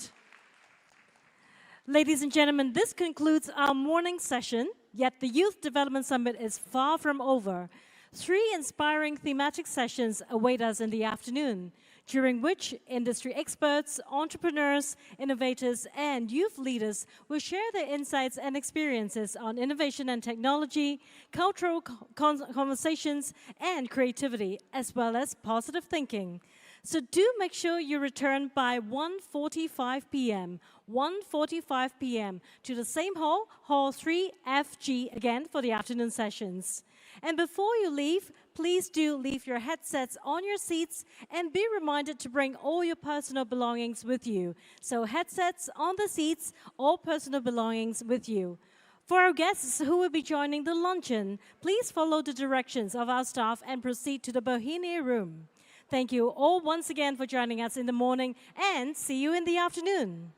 Ladies and gentlemen, this concludes our morning session, yet the Youth Development Summit is far from over. 3 inspiring thematic sessions await us in the afternoon, during which industry experts, entrepreneurs, innovators, and youth leaders will share their insights and experiences on innovation and technology, cultural conversations, and creativity, as well as positive thinking. So do make sure you return by 1:45 p.m. 1:45 p.m. to the same hall, Hall 3FG, again for the afternoon sessions. And before you leave, please do leave your headsets on your seats and be reminded to bring all your personal belongings with you. So headsets on the seats, all personal belongings with you. For our guests who will be joining the luncheon, please follow the directions of our staff and proceed to the Bohemian Room. Thank you all once again for joining us in the morning, and see you in the afternoon.